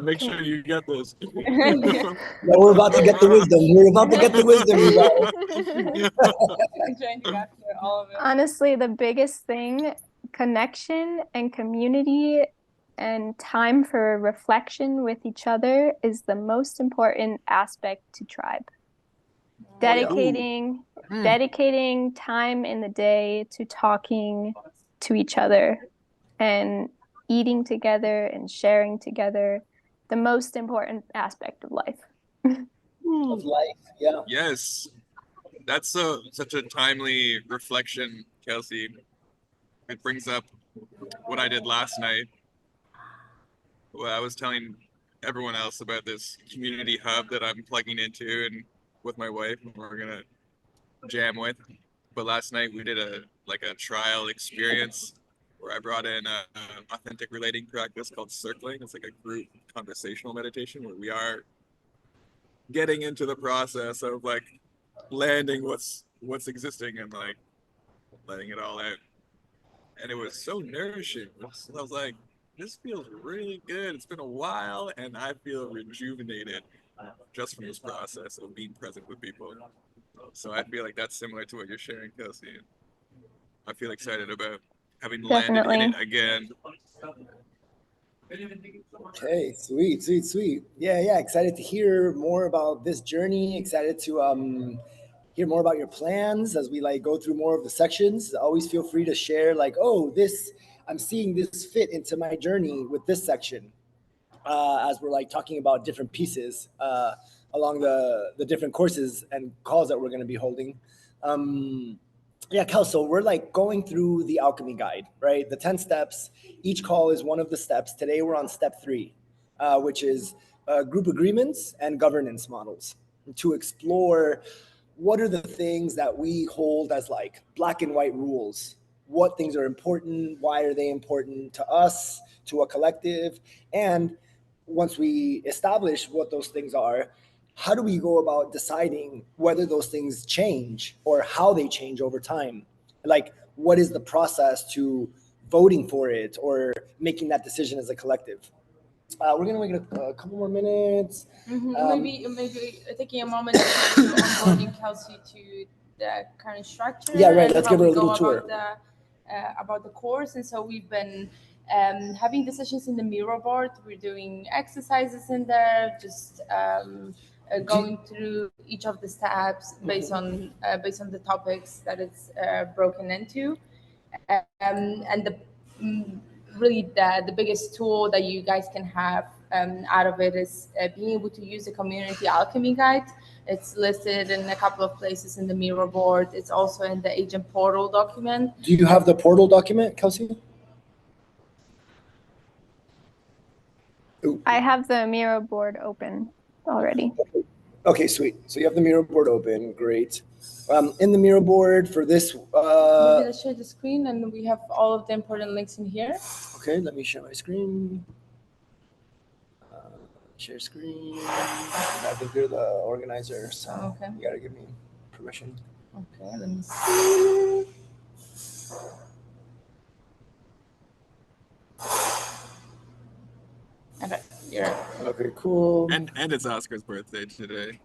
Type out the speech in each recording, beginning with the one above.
Make sure you get this. Yeah, we're about to get the wisdom. We're about to get the wisdom, you guys. I'm trying to capture all of it. Honestly, the biggest thing, connection and community and time for reflection with each other is the most important aspect to tribe. Dedicating time in the day to talking to each other and eating together and sharing together, the most important aspect of life. Of life, yeah. Yes, that's such a timely reflection, Kelsey. It brings up what I did last night. Well, I was telling everyone else about this community hub that I'm plugging into and with my wife, and we're gonna jam with. But last night we did a trial experience where I brought in a authentic relating practice called circling. It's like a group conversational meditation where we are getting into the process of like landing what's existing and like letting it all out. And it was so nourishing. I was like, this feels really good. It's been a while and I feel rejuvenated just from this process of being present with people. So I feel like that's similar to what you're sharing, Kelsey. I feel excited about having landed in it again. Okay, sweet. Yeah. Excited to hear more about this journey. Excited to hear more about your plans as we like go through more of the sections. Always feel free to share like, oh, this I'm seeing this fit into my journey with this section. As we're like talking about different pieces along the different courses and calls that we're going to be holding. Yeah, Kel, so we're like going through the alchemy guide, right? The 10 steps. Each call is one of the steps. Today we're on step 3, which is group agreements and governance models to explore what are the things that we hold as like black and white rules. What things are important? Why are they important to us, to a collective? And once we establish what those things are, how do we go about deciding whether those things change or how they change over time? Like, what is the process to voting for it or making that decision as a collective? We're gonna wait a couple more minutes. Maybe taking a moment to onboarding Kelsey to the current structure. Yeah, right. Let's give her a little tour about the course. And so we've been having the sessions in the mirror board. We're doing exercises in there, just going through each of the steps based on the topics that it's broken into, and really the biggest tool that you guys can have out of it is being able to use the Community Alchemy guide. It's listed in a couple of places in the mirror board. It's also in the agent portal document. Do you have the portal document, Kelsey? I have the mirror board open already. Okay, sweet. So you have the mirror board open. Great. In the mirror board for this. Maybe let's share the screen and we have all of the important links in here. Okay, let me share my screen. Share screen. I think you're the organizer, so you gotta give me permission. Okay, let me see. Okay, okay, cool. And it's Oscar's birthday today.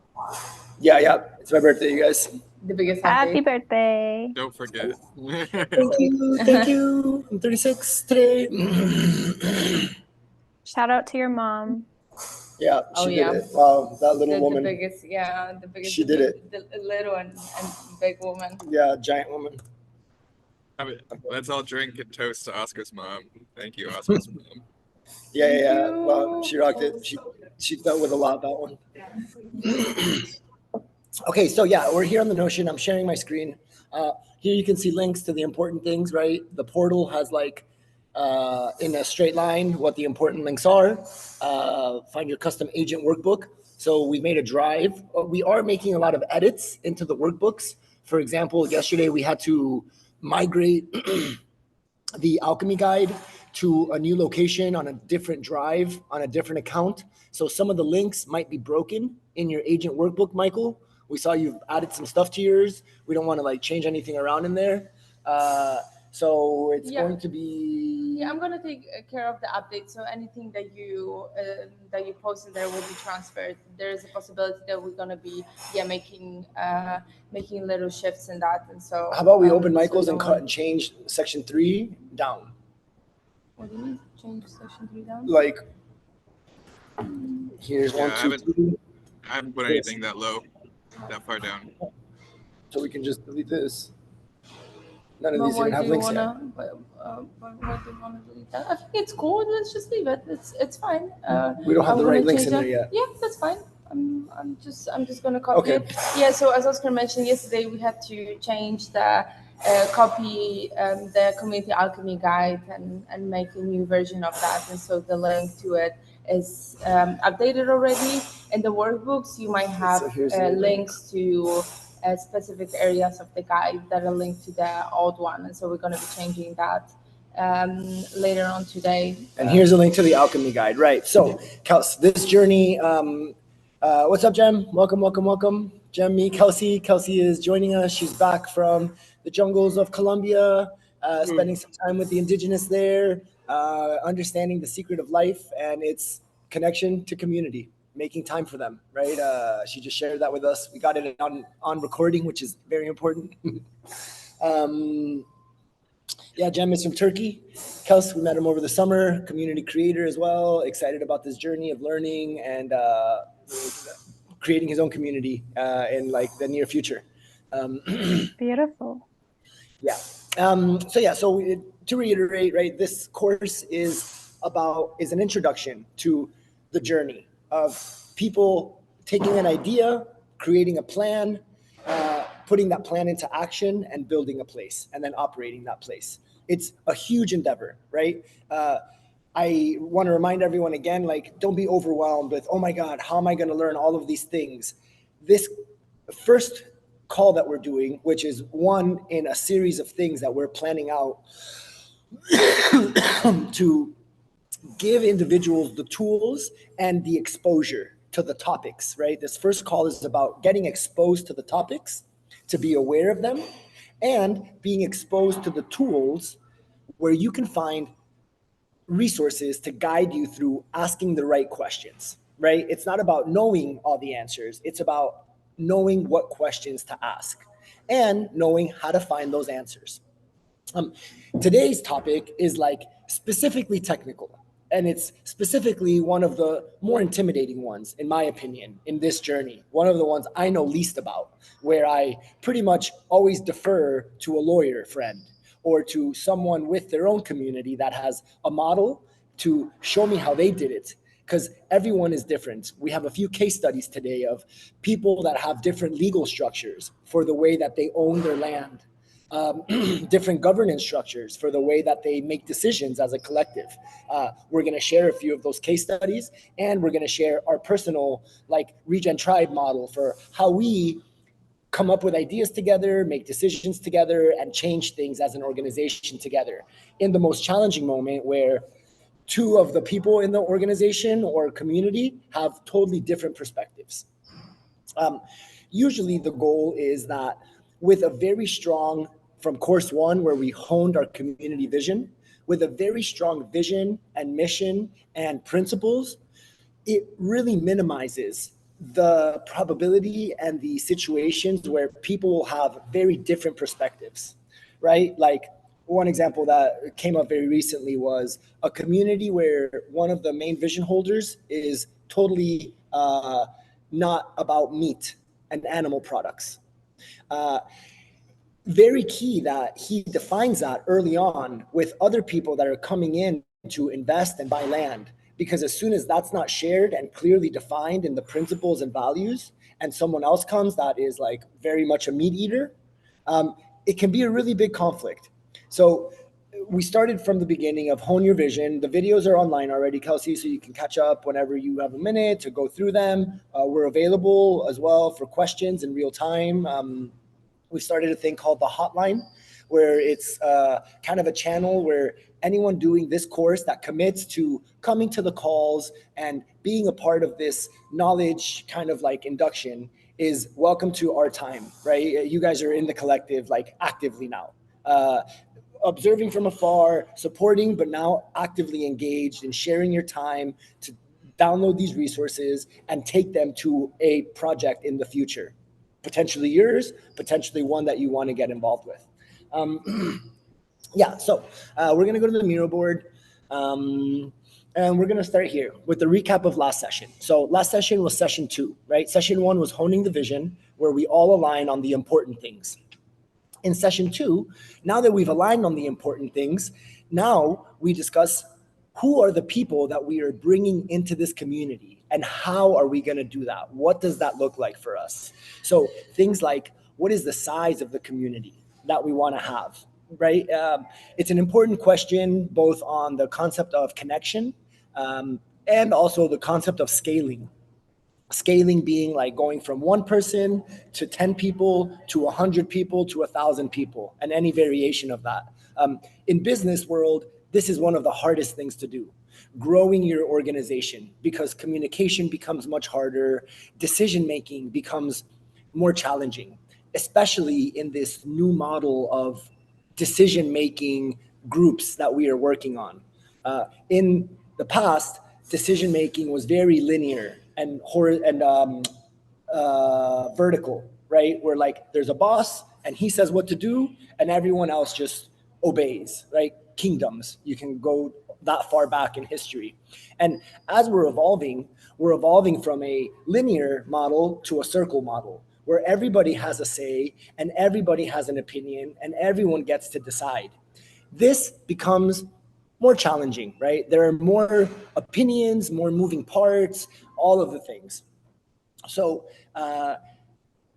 Yeah, it's my birthday, you guys. The biggest happy birthday. Don't forget. Thank you. I'm 36 today. Shout out to your mom. Yeah, she did it. Wow, that little woman. The biggest. She did it. The little and big woman. Yeah, giant woman. Let's all drink and toast to Oscar's mom. Thank you, Oscar's mom. Yeah. Well, she rocked it. She dealt with a lot, that one. Okay, so yeah, we're here on the Notion. I'm sharing my screen. Here you can see links to the important things, right? The portal has like in a straight line what the important links are. Find your custom agent workbook. So we made a drive. We are making a lot of edits into the workbooks. For example, yesterday we had to migrate the alchemy guide to a new location on a different drive on a different account. So some of the links might be broken in your agent workbook, Michael. We saw you've added some stuff to yours. We don't want to like change anything around in there. So it's Yeah. going to be. Yeah, I'm gonna take care of the update. So anything that you post in there will be transferred. There is a possibility that we're gonna be making little shifts in that, and so. How about we so open Michael's and don't cut worry. and change section 3 down? What do you mean? Change section 3 down? Like, here's Yeah, 1, 2, 3. I haven't put This. anything that low, that far down. So we can just delete this. None of But these why even have do you links yet. wanna? Why do you wanna delete that? I think it's cool. Let's just leave it. It's fine. We don't have I'm the right gonna links change in there it. yet. Yeah, that's fine. I'm just gonna copy Okay. it. Yeah. So as Oscar mentioned yesterday, we had to change the copy the Community Alchemy guide and make a new version of that. And so the link to it is updated already. In the workbooks, you might have So here's the links to specific areas of the guide that are linked to the old one, and so we're going to be changing that later on today. And here's a link to the alchemy guide, right? So, Kels, this journey. What's up, Jem? Welcome. Jem, me, Kelsey. Kelsey is joining us. She's back from the jungles of Colombia, spending some time with the indigenous there, understanding the secret of life and its connection to community, making time for them, right? She just shared that with us. We got it on recording, which is very important. Yeah, Jem is from Turkey. Kels, we met him over the summer, community creator as well, excited about this journey of learning and creating his own community in like the near future. Beautiful. Yeah. To reiterate, right, this course is an introduction to the journey of people taking an idea, creating a plan, putting that plan into action and building a place and then operating that place. It's a huge endeavor, right? I want to remind everyone again, like, don't be overwhelmed with, oh my God, how am I going to learn all of these things? This first call that we're doing, which is one in a series of things that we're planning out to give individuals the tools and the exposure to the topics, right? This first call is about getting exposed to the topics, to be aware of them, and being exposed to the tools where you can find resources to guide you through asking the right questions, right? It's not about knowing all the answers. It's about knowing what questions to ask and knowing how to find those answers. Today's topic is like specifically technical, and it's specifically one of the more intimidating ones, in my opinion, in this journey. One of the ones I know least about, where I pretty much always defer to a lawyer friend or to someone with their own community that has a model to show me how they did it. Because everyone is different. We have a few case studies today of people that have different legal structures for the way that they own their land. Different governance structures for the way that they make decisions as a collective. We're going to share a few of those case studies, and we're going to share our personal like Regen tribe model for how we come up with ideas together, make decisions together, and change things as an organization together in the most challenging moment where two of the people in the organization or community have totally different perspectives. Usually the goal is that with a very strong, from course 1, where we honed our community vision, with a very strong vision and mission and principles, it really minimizes the probability and the situations where people will have very different perspectives, right? Like one example that came up very recently was a community where one of the main vision holders is totally not about meat and animal products. Very key that he defines that early on with other people that are coming in to invest and buy land. Because as soon as that's not shared and clearly defined in the principles and values, and someone else comes that is like very much a meat eater, it can be a really big conflict. So we started from the beginning of Hone Your Vision. The videos are online already, Kelsey, so you can catch up whenever you have a minute to go through them. We're available as well for questions in real time. We started a thing called the Hotline, where it's kind of a channel where anyone doing this course that commits to coming to the calls and being a part of this knowledge kind of like induction is welcome to our time, right? You guys are in the collective like actively now. observing from afar, supporting, but now actively engaged in sharing your time to download these resources and take them to a project in the future, potentially yours, potentially one that you want to get involved with. Yeah, so we're going to go to the Miro board. And we're going to start here with the recap of last session. So last session was session 2, right? Session 1 was honing the vision, where we all align on the important things. In session 2, now that we've aligned on the important things, now we discuss who are the people that we are bringing into this community and how are we going to do that? What does that look like for us? So things like, what is the size of the community that we want to have, right? It's an important question both on the concept of connection and also the concept of scaling. Scaling being like going from 1 person to 10 people to 100 people to 1,000 people and any variation of that. In business world, this is one of the hardest things to do. Growing your organization, because communication becomes much harder, decision making becomes more challenging, especially in this new model of decision making groups that we are working on. In the past, decision making was very linear and vertical, right? Where like there's a boss and he says what to do and everyone else just obeys, right? Kingdoms, you can go that far back in history. And as we're evolving from a linear model to a circle model, where everybody has a say and everybody has an opinion and everyone gets to decide. This becomes more challenging, right? There are more opinions, more moving parts, all of the things. So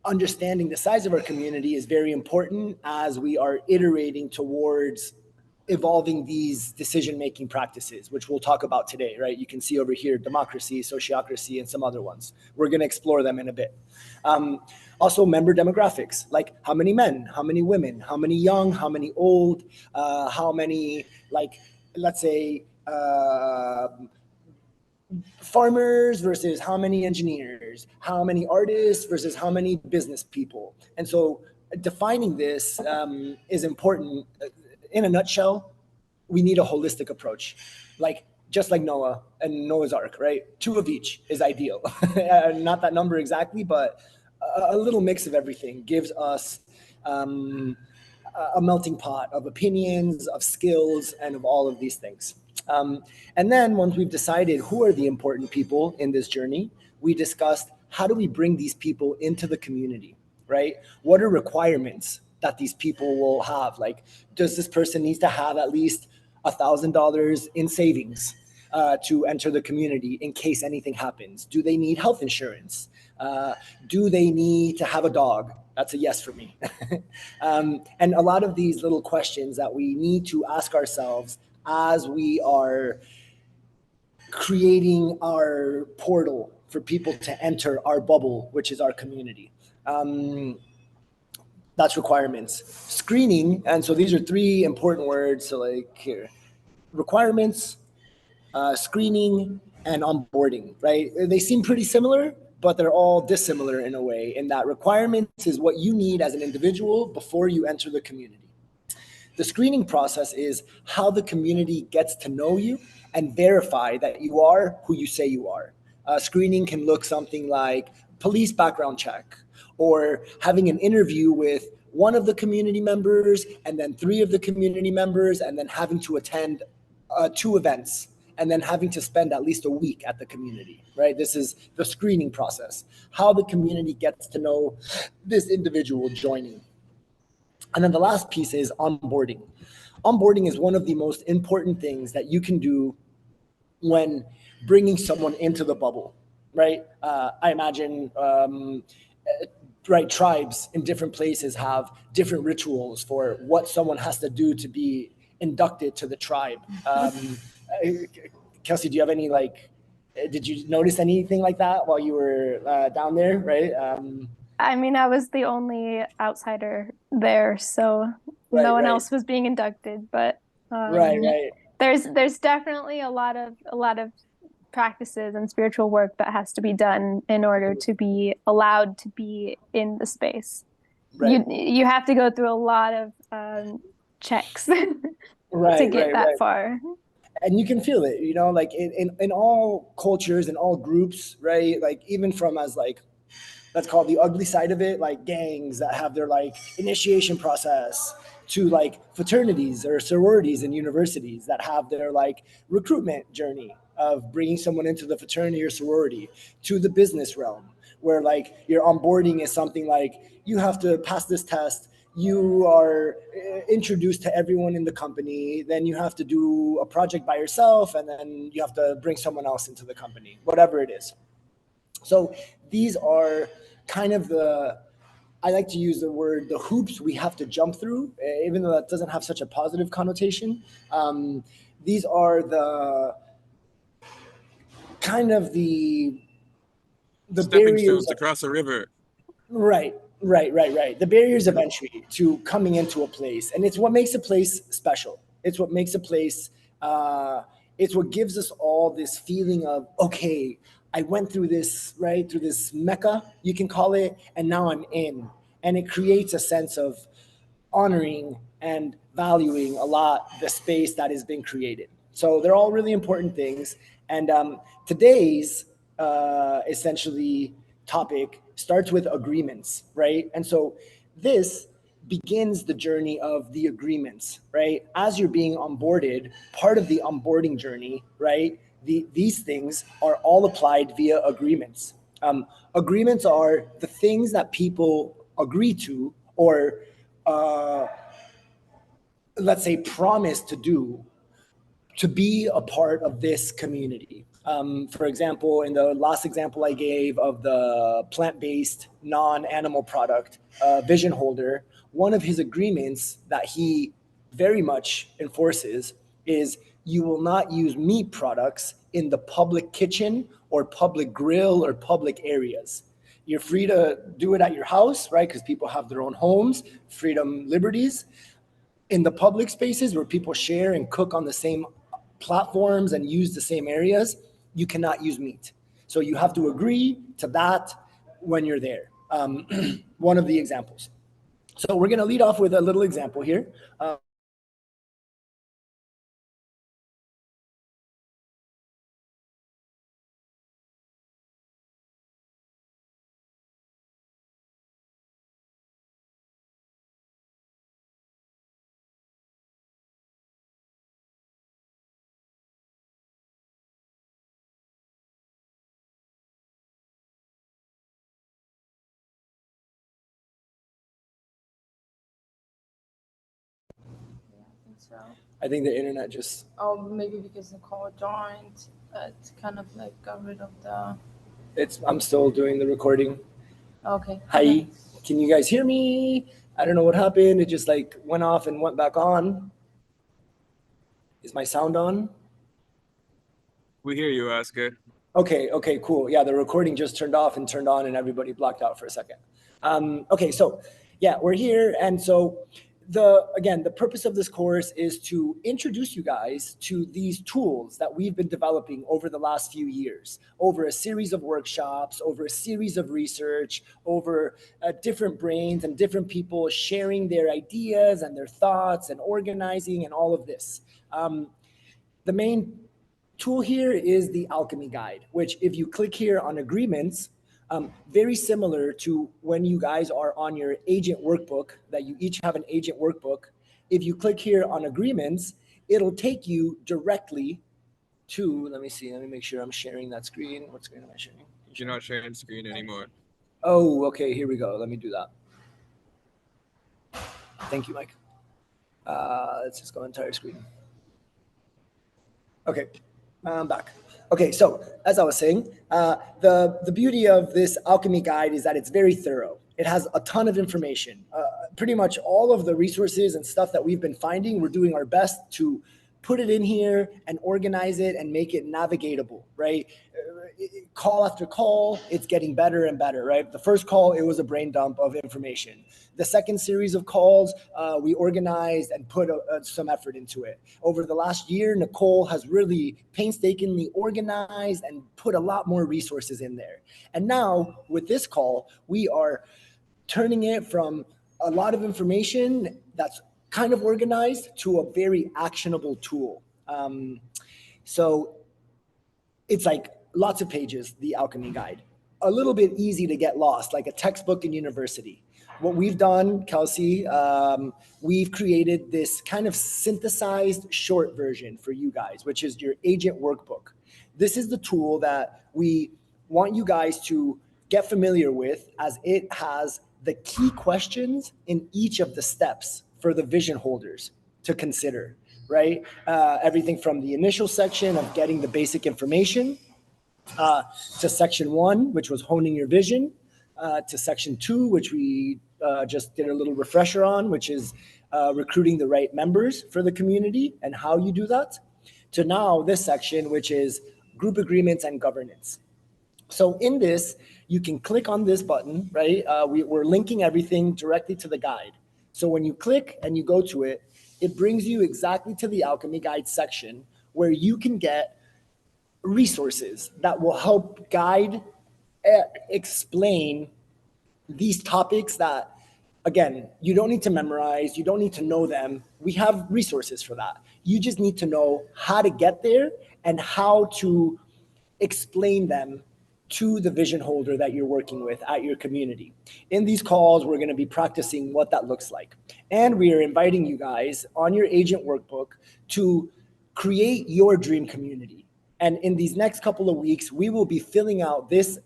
understanding the size of our community is very important as we are iterating towards evolving these decision-making practices, which we'll talk about today, right? You can see over here, democracy, sociocracy, and some other ones. We're going to explore them in a bit. Also, member demographics, like how many men, how many women, how many young, how many old, how many, like, let's say, farmers versus how many engineers, how many artists versus how many business people. And so defining this is important. In a nutshell, we need a holistic approach, like just like Noah and Noah's Ark, right? 2 of each is ideal. Not that number exactly, but a little mix of everything gives us a melting pot of opinions, of skills, and of all of these things. And then once we've decided who are the important people in this journey, we discussed how do we bring these people into the community, right? What are requirements that these people will have? Like, does this person need to have at least $1,000 in savings to enter the community in case anything happens? Do they need health insurance? Do they need to have a dog? That's a yes for me. And a lot of these little questions that we need to ask ourselves as we are creating our portal for people to enter our bubble, which is our community. That's requirements. Screening, and so these are 3 important words. So like here, requirements, screening, and onboarding, right? They seem pretty similar, but they're all dissimilar in a way, in that requirements is what you need as an individual before you enter the community. The screening process is how the community gets to know you and verify that you are who you say you are. Screening can look something like police background check, or having an interview with 1 of the community members and then 3 of the community members, and then having to attend 2 events, and then having to spend at least a week at the community, right? This is the screening process, how the community gets to know this individual joining. And then the last piece is onboarding. Onboarding is one of the most important things that you can do when bringing someone into the bubble, right? I imagine, right, tribes in different places have different rituals for what someone has to do to be inducted to the tribe. Kelsey, do you have any, like, did you notice anything like that while you were down there, right? I mean, I was the only outsider there, so no one else was being inducted. But right. There's definitely a lot of practices and spiritual work that has to be done in order to be allowed to be in the space. Right. You have to go through a lot of checks Right, to get right, that right. far. And you can feel it, you know, like in all cultures, in all groups, right? Like even from as like, let's call it the ugly side of it, like gangs that have their like initiation process, to like fraternities or sororities and universities that have their like recruitment journey of bringing someone into the fraternity or sorority, to the business realm where like your onboarding is something like you have to pass this test, you are introduced to everyone in the company, then you have to do a project by yourself, and then you have to bring someone else into the company, whatever it is. So these are kind of the, I like to use the word, the hoops we have to jump through, even though that doesn't have such a positive connotation. These are the kind of the Stepping barriers stones of, across a river. right, right. The barriers of entry to coming into a place, and it's what makes a place special. It's what makes a place. It's what gives us all this feeling of, okay, I went through this, right, through this mecca, you can call it, and now I'm in, and it creates a sense of honoring and valuing a lot the space that has been created. So they're all really important things. And today's essentially topic starts with agreements, right? And so this begins the journey of the agreements, right? As you're being onboarded, part of the onboarding journey, right? These things are all applied via agreements. Agreements are the things that people agree to, or uh, let's say promise to do, to be a part of this community. For example, in the last example I gave of the plant-based non-animal product, Vision Holder, one of his agreements that he very much enforces is you will not use meat products in the public kitchen or public grill or public areas. You're free to do it at your house, right? Because people have their own homes, freedom, liberties. In the public spaces where people share and cook on the same platforms and use the same areas, you cannot use meat. So you have to agree to that when you're there. One of the examples. So we're going to lead off with a little example here. So, I think the internet just, oh, maybe because Nicole joined, it kind of like got rid of the. I'm still doing the recording. Okay. Hi, can you guys hear me? I don't know what happened. It just like went off and went back on. Is my sound on? We hear you, Oscar. Okay, cool. Yeah, the recording just turned off and turned on, and everybody blocked out for a second. Okay, so yeah, we're here, and so the purpose of this course is to introduce you guys to these tools that we've been developing over the last few years, over a series of workshops, over a series of research, over different brains and different people sharing their ideas and their thoughts and organizing and all of this. The main tool here is the Alchemy Guide, which if you click here on agreements, very similar to when you guys are on your agent workbook, that you each have an agent workbook. If you click here on agreements, it'll take you directly to, let me see, let me make sure I'm sharing that screen. What screen am I sharing? You're not sharing screen anymore. Oh, okay, here we go. Let me do that. Thank you, Mike. Let's just go entire screen. Okay, I'm back. Okay, so as I was saying, the beauty of this Alchemy Guide is that it's very thorough. It has a ton of information. Pretty much all of the resources and stuff that we've been finding, we're doing our best to put it in here and organize it and make it navigatable, right? Call after call, it's getting better and better, right? The first call, it was a brain dump of information. The second series of calls, we organized and put some effort into it. Over the last year, Nicole has really painstakingly organized and put a lot more resources in there. And now with this call, we are turning it from a lot of information that's kind of organized to a very actionable tool. So it's like lots of pages, the Alchemy Guide. A little bit easy to get lost, like a textbook in university. What we've done, Kelsey, we've created this kind of synthesized short version for you guys, which is your agent workbook. This is the tool that we want you guys to get familiar with, as it has the key questions in each of the steps for the vision holders to consider, right? Everything from the initial section of getting the basic information, to section 1, which was honing your vision, to section 2, which we just did a little refresher on, which is recruiting the right members for the community and how you do that, to now this section, which is group agreements and governance. So in this, you can click on this button, right? We're linking everything directly to the guide. So when you click and you go to it, it brings you exactly to the Alchemy Guide section, where you can get resources that will help guide, explain these topics that, again, you don't need to memorize, you don't need to know them. We have resources for that. You just need to know how to get there and how to explain them to the vision holder that you're working with at your community. In these calls, we're going to be practicing what that looks like. And we are inviting you guys on your agent workbook to create your dream community. And in these next couple of weeks, we will be filling out this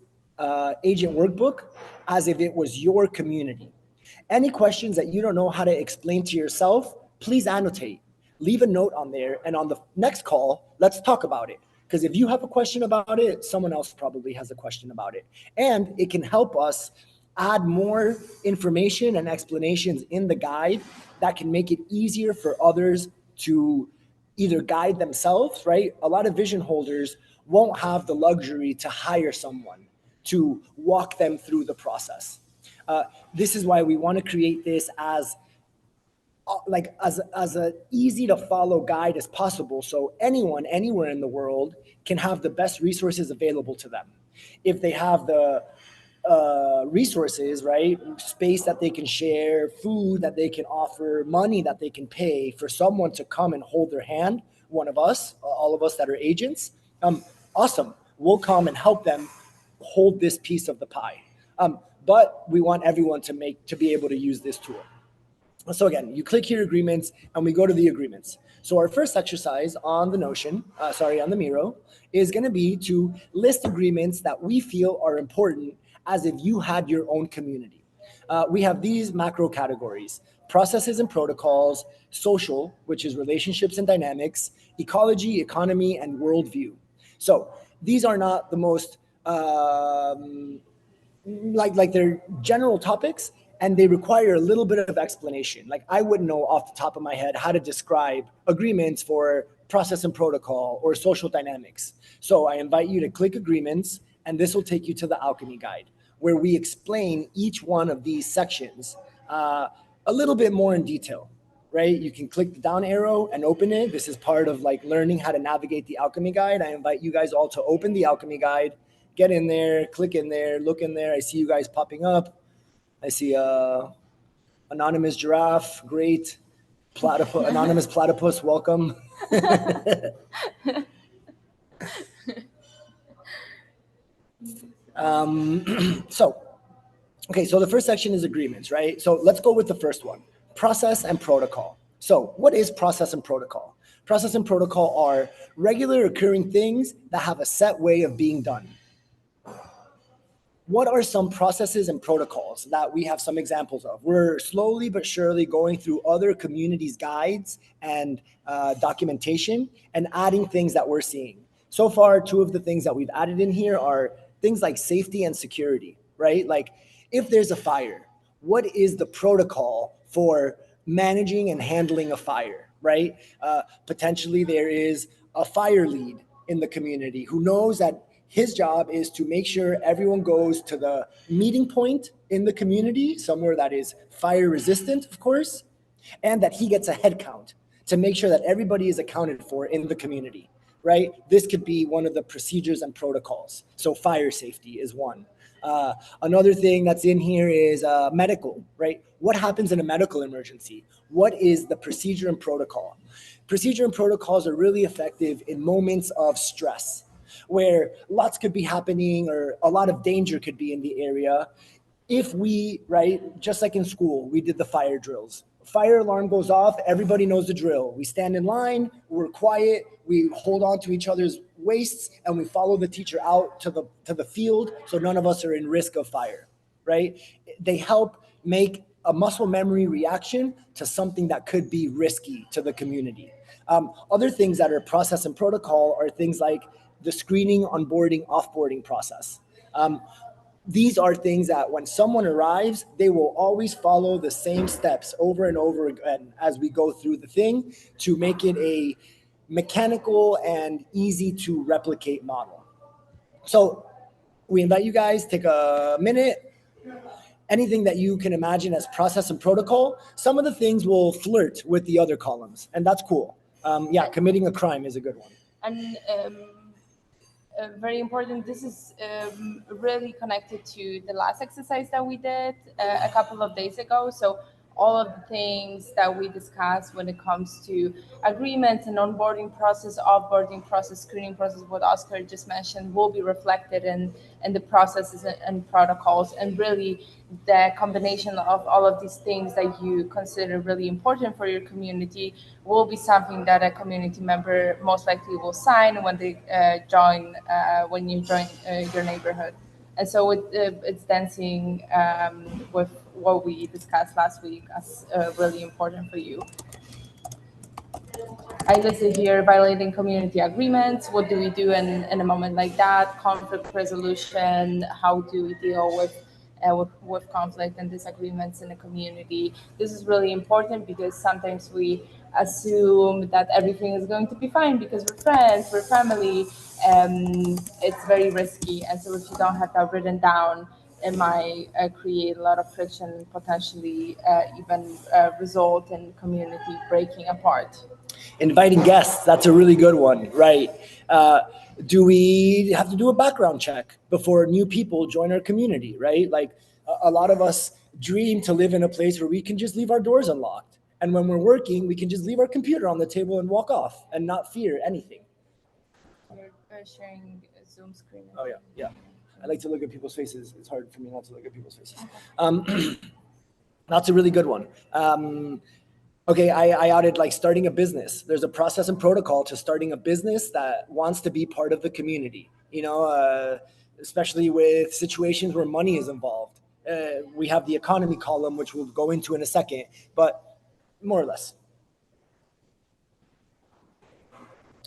agent workbook as if it was your community. Any questions that you don't know how to explain to yourself, please annotate. Leave a note on there, and on the next call, let's talk about it. Because if you have a question about it, someone else probably has a question about it. And it can help us add more information and explanations in the guide that can make it easier for others to either guide themselves, right? A lot of vision holders won't have the luxury to hire someone to walk them through the process. This is why we want to create this as an easy to follow guide as possible, so anyone anywhere in the world can have the best resources available to them. If they have the resources, right, space that they can share, food that they can offer, money that they can pay for someone to come and hold their hand, one of us, all of us that are agents, awesome, we'll come and help them hold this piece of the pie. But we want everyone to be able to use this tool. So again, you click here, agreements, and we go to the agreements. So our first exercise on the Notion, on the Miro, is going to be to list agreements that we feel are important as if you had your own community. We have these macro categories: processes and protocols, social, which is relationships and dynamics, ecology, economy, and worldview. So these are not the most like they're general topics, and they require a little bit of explanation. Like, I wouldn't know off the top of my head how to describe agreements for process and protocol or social dynamics. So I invite you to click agreements, and this will take you to the Alchemy Guide, where we explain each one of these sections a little bit more in detail, right? You can click the down arrow and open it. This is part of like learning how to navigate the Alchemy Guide. I invite you guys all to open the Alchemy Guide, get in there, click in there, look in there. I see you guys popping up. I see anonymous giraffe, great. Platypus, anonymous platypus, welcome. So the first section is agreements, right? So let's go with the first one, process and protocol. So what is process and protocol? Process and protocol are regular occurring things that have a set way of being done. What are some processes and protocols that we have some examples of? We're slowly but surely going through other communities' guides and documentation and adding things that we're seeing. So far, two of the things that we've added in here are things like safety and security, right? Like, if there's a fire, what is the protocol for managing and handling a fire, right? Potentially there is a fire lead in the community who knows that his job is to make sure everyone goes to the meeting point in the community, somewhere that is fire resistant, of course, and that he gets a head count to make sure that everybody is accounted for in the community. right? This could be one of the procedures and protocols. So fire safety is one. Another thing that's in here is medical, right? What happens in a medical emergency? What is the procedure and protocol? Procedure and protocols are really effective in moments of stress, where lots could be happening or a lot of danger could be in the area. If we, right, just like in school, we did the fire drills. Fire alarm goes off, everybody knows the drill. We stand in line, we're quiet, we hold on to each other's waists, and we follow the teacher out to the field so none of us are in risk of fire, right? They help make a muscle memory reaction to something that could be risky to the community. Other things that are process and protocol are things like the screening, onboarding, offboarding process. These are things that when someone arrives, they will always follow the same steps over and over again as we go through the thing to make it a mechanical and easy to replicate model. So we invite you guys, take a minute, anything that you can imagine as process and protocol. Some of the things will flirt with the other columns, and that's cool. Yeah, committing a crime is a good one. And very important, this is really connected to the last exercise that we did a couple of days ago. So all of the things that we discussed when it comes to agreements and onboarding process, offboarding process, screening process, what Oscar just mentioned, will be reflected in the processes and protocols. And really the combination of all of these things that you consider really important for your community will be something that a community member most likely will sign when they join, when you join your neighborhood. And so it's dancing with what we discussed last week as really important for you. I listed here violating community agreements. What do we do in a moment like that? Conflict resolution. How do we deal with conflict and disagreements in the community? This is really important because sometimes we assume that everything is going to be fine because we're friends, we're family. It's very risky, and so if you don't have that written down, it might create a lot of friction, potentially even result in community breaking apart. Inviting guests, that's a really good one, right? Do we have to do a background check before new people join our community, right? Like a lot of us dream to live in a place where we can just leave our doors unlocked. And when we're working, we can just leave our computer on the table and walk off and not fear anything. You're sharing a Zoom screen. Oh, yeah, yeah. I like to look at people's faces. It's hard for me not to look at people's faces. That's a really good one. Okay, I outed like starting a business. There's a process and protocol to starting a business that wants to be part of the community, you know, especially with situations where money is involved. We have the economy column, which we'll go into in a second, but more or less.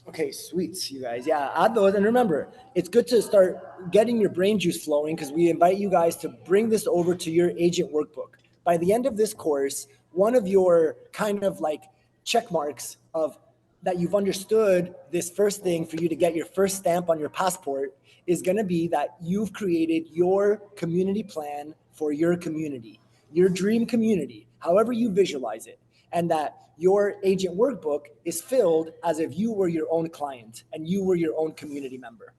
Okay, sweet, you guys. Yeah, add those. And remember, it's good to start getting your brain juice flowing because we invite you guys to bring this over to your agent workbook. By the end of this course, one of your kind of like check marks of that you've understood this first thing for you to get your first stamp on your passport is going to be that you've created your community plan for your community, your dream community, however you visualize it, and that your agent workbook is filled as if you were your own client and you were your own community member.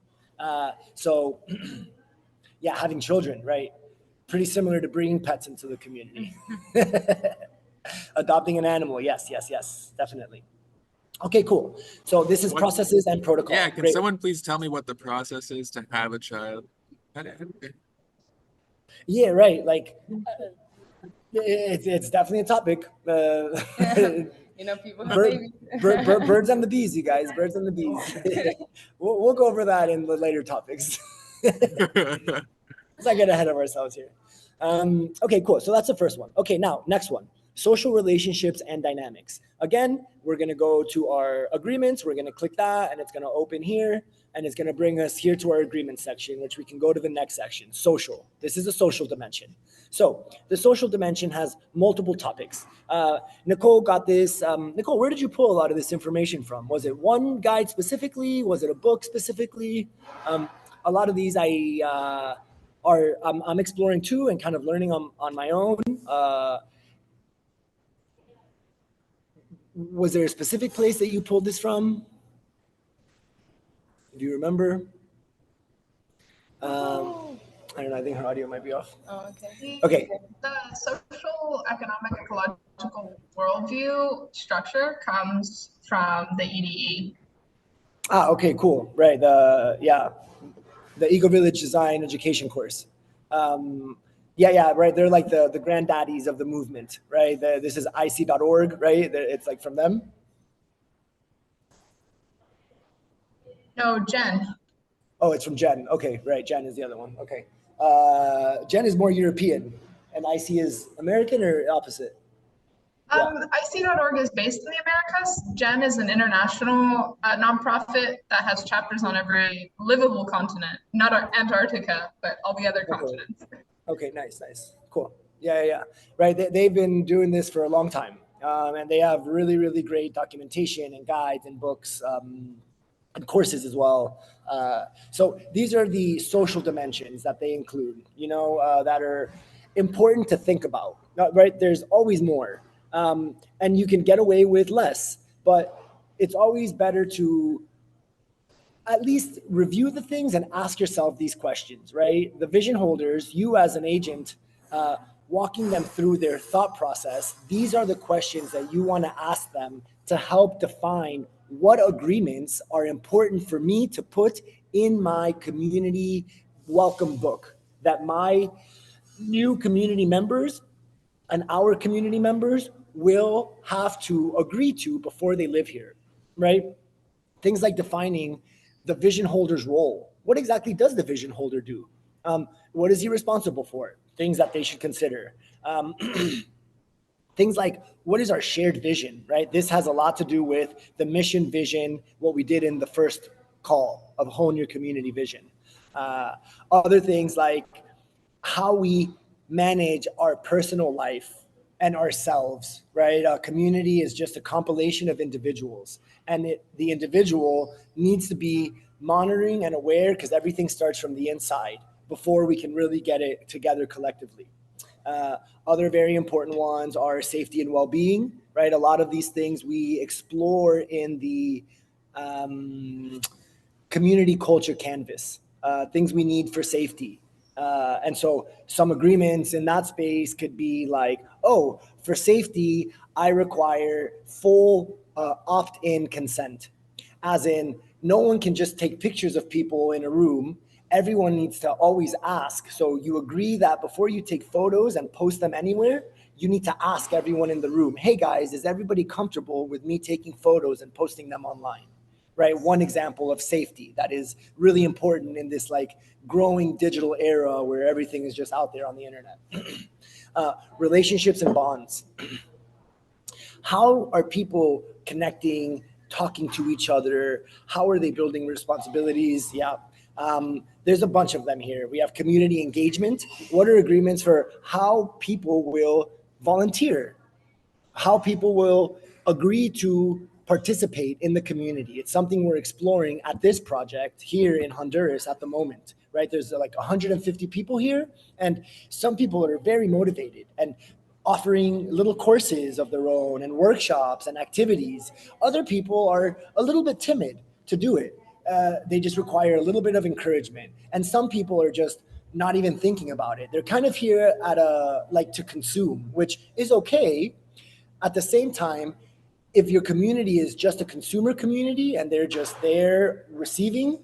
So yeah, having children, right? Pretty similar to bringing pets into the community. Adopting an animal, yes, definitely. Okay, cool. So this is processes and protocol. Yeah, can someone please tell me what the process is to have a child? Yeah, right. Like, it's definitely a topic. You know, people have babies. Birds and the bees, you guys. Birds and the bees. We'll go over that in the later topics. Let's not get ahead of ourselves here. Okay, cool. So that's the first one. Okay, now next one. Social relationships and dynamics. Again, we're going to go to our agreements. We're going to click that, and it's going to open here, and it's going to bring us here to our agreement section, which we can go to the next section, social. This is a social dimension. So the social dimension has multiple topics. Nicole got this. Nicole, where did you pull a lot of this information from? Was it one guide specifically? Was it a book specifically? A lot of these I'm exploring too and kind of learning on my own. Was there a specific place that you pulled this from? if you remember. I don't know, I think her audio might be off. Oh, okay. Okay. The social, economic, ecological worldview structure comes from the EDE. Okay, cool. Right. The Eco Village Design Education course. Yeah, right. They're like the granddaddies of the movement, right? This is ic.org, right? It's like from them. No, Jen. Oh, it's from Jen. Okay, right. Jen is the other one. Okay. Jen is more European, and IC is American or opposite? IC.org is based in the Americas. Jen is an international nonprofit that has chapters on every livable continent, not Antarctica, but all the other continents. Okay, nice. Cool. Yeah. Right. They've been doing this for a long time. And they have really, really great documentation and guides and books and courses as well. So these are the social dimensions that they include, that are important to think about, right? There's always more. And you can get away with less, but it's always better to at least review the things and ask yourself these questions, right? The vision holders, you as an agent, walking them through their thought process, these are the questions that you want to ask them to help define what agreements are important for me to put in my community welcome book that my new community members and our community members will have to agree to before they live here, right? Things like defining the vision holder's role. What exactly does the vision holder do? What is he responsible for? Things that they should consider. Things like, what is our shared vision, right? This has a lot to do with the mission vision, what we did in the first call of Hone Your Community Vision. Other things like how we manage our personal life and ourselves, right? A community is just a compilation of individuals, and the individual needs to be monitoring and aware because everything starts from the inside before we can really get it together collectively. Other very important ones are safety and well-being, right? A lot of these things we explore in the community culture canvas, things we need for safety. And so some agreements in that space could be like, oh, for safety, I require full opt-in consent, as in no one can just take pictures of people in a room. Everyone needs to always ask. So you agree that before you take photos and post them anywhere, you need to ask everyone in the room, hey guys, is everybody comfortable with me taking photos and posting them online? Right? One example of safety that is really important in this like growing digital era where everything is just out there on the internet. Relationships and bonds. How are people connecting, talking to each other? How are they building responsibilities? Yeah. There's a bunch of them here. We have community engagement. What are agreements for how people will volunteer? How people will agree to participate in the community. It's something we're exploring at this project here in Honduras at the moment, right? There's like 150 people here, and some people are very motivated and offering little courses of their own and workshops and activities. Other people are a little bit timid to do it. They just require a little bit of encouragement. And some people are just not even thinking about it. They're kind of here at to consume, which is okay. At the same time, if your community is just a consumer community and they're just there receiving,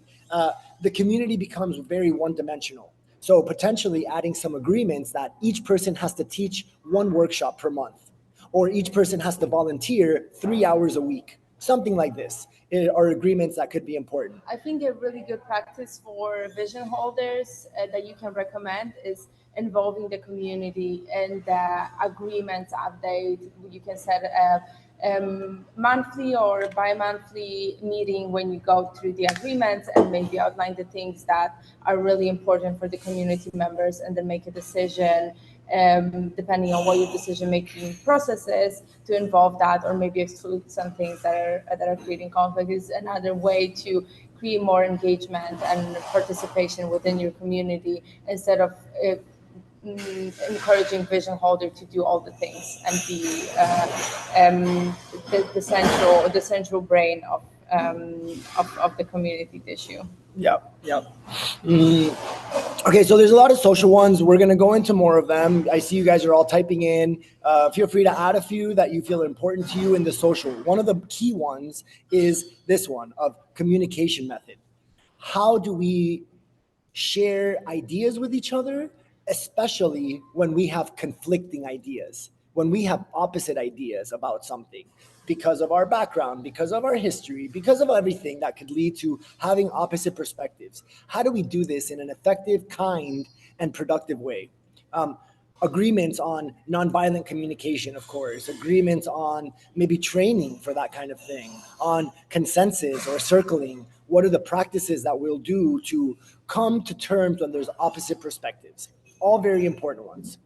the community becomes very one-dimensional. So potentially adding some agreements that each person has to teach one workshop per month, or each person has to volunteer 3 hours a week, something like this, are agreements that could be important. I think a really good practice for vision holders that you can recommend is involving the community in the agreements update. You can set a monthly or bi-monthly meeting when you go through the agreements and maybe outline the things that are really important for the community members, and then make a decision depending on what your decision-making process is, to involve that or maybe exclude some things that are creating conflict. Is another way to create more engagement and participation within your community, instead of encouraging vision holder to do all the things and be the central brain of the community tissue. Yep. Okay, so there's a lot of social ones. We're going to go into more of them. I see you guys are all typing in. Feel free to add a few that you feel are important to you in the social. One of the key ones is this one of communication method. How do we share ideas with each other, especially when we have conflicting ideas, when we have opposite ideas about something, because of our background, because of our history, because of everything that could lead to having opposite perspectives? How do we do this in an effective, kind, and productive way? Agreements on nonviolent communication, of course, agreements on maybe training for that kind of thing, on consensus or circling. What are the practices that we'll do to come to terms when there's opposite perspectives? All very important ones.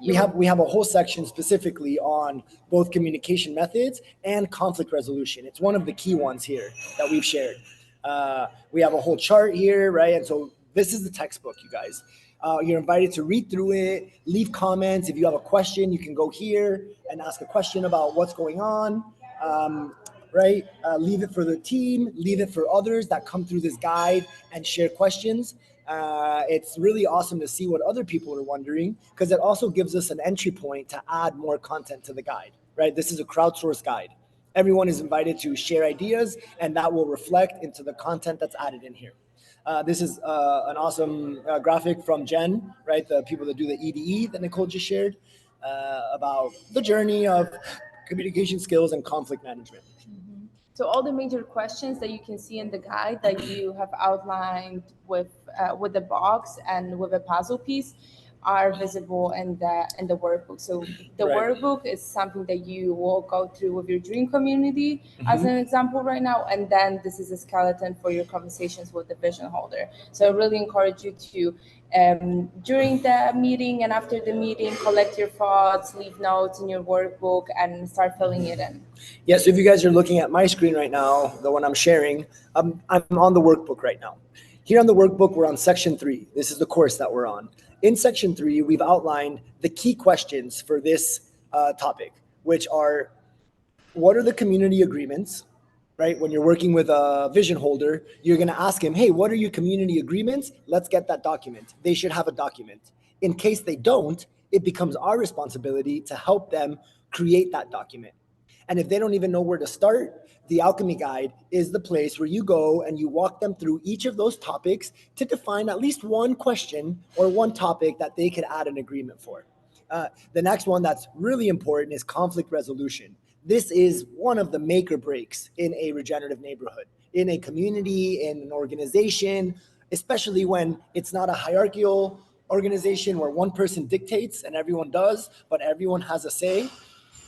We have a whole section specifically on both communication methods and conflict resolution. It's one of the key ones here that we've shared. We have a whole chart here, right? And so this is the textbook, you guys. You're invited to read through it, leave comments. If you have a question, you can go here and ask a question about what's going on, right? Leave it for the team, leave it for others that come through this guide and share questions. It's really awesome to see what other people are wondering, because it also gives us an entry point to add more content to the guide, right? This is a crowdsourced guide. Everyone is invited to share ideas, and that will reflect into the content that's added in here. This is an awesome graphic from Jen, right? The people that do the EDE that Nicole just shared about the journey of communication skills and conflict management. So all the major questions that you can see in the guide that you have outlined with the box and with a puzzle piece are visible in the workbook. So the workbook is something that you will go through with your dream community as an example right now, and then this is a skeleton for your conversations with the vision holder. So I really encourage you to during the meeting and after the meeting, collect your thoughts, leave notes in your workbook, and start filling it in. Yeah, so if you guys are looking at my screen right now, the one I'm sharing, I'm on the workbook right now. Here on the workbook, we're on section 3. This is the course that we're on. In section 3, we've outlined the key questions for this topic, which are, what are the community agreements, right? When you're working with a vision holder, you're going to ask him, hey, what are your community agreements? Let's get that document. They should have a document. In case they don't, it becomes our responsibility to help them create that document. And if they don't even know where to start, the Alchemy Guide is the place where you go and you walk them through each of those topics to define at least one question or one topic that they could add an agreement for. The next one that's really important is conflict resolution. This is one of the make or breaks in a regenerative neighborhood, in a community, in an organization, especially when it's not a hierarchical organization where one person dictates and everyone does, but everyone has a say.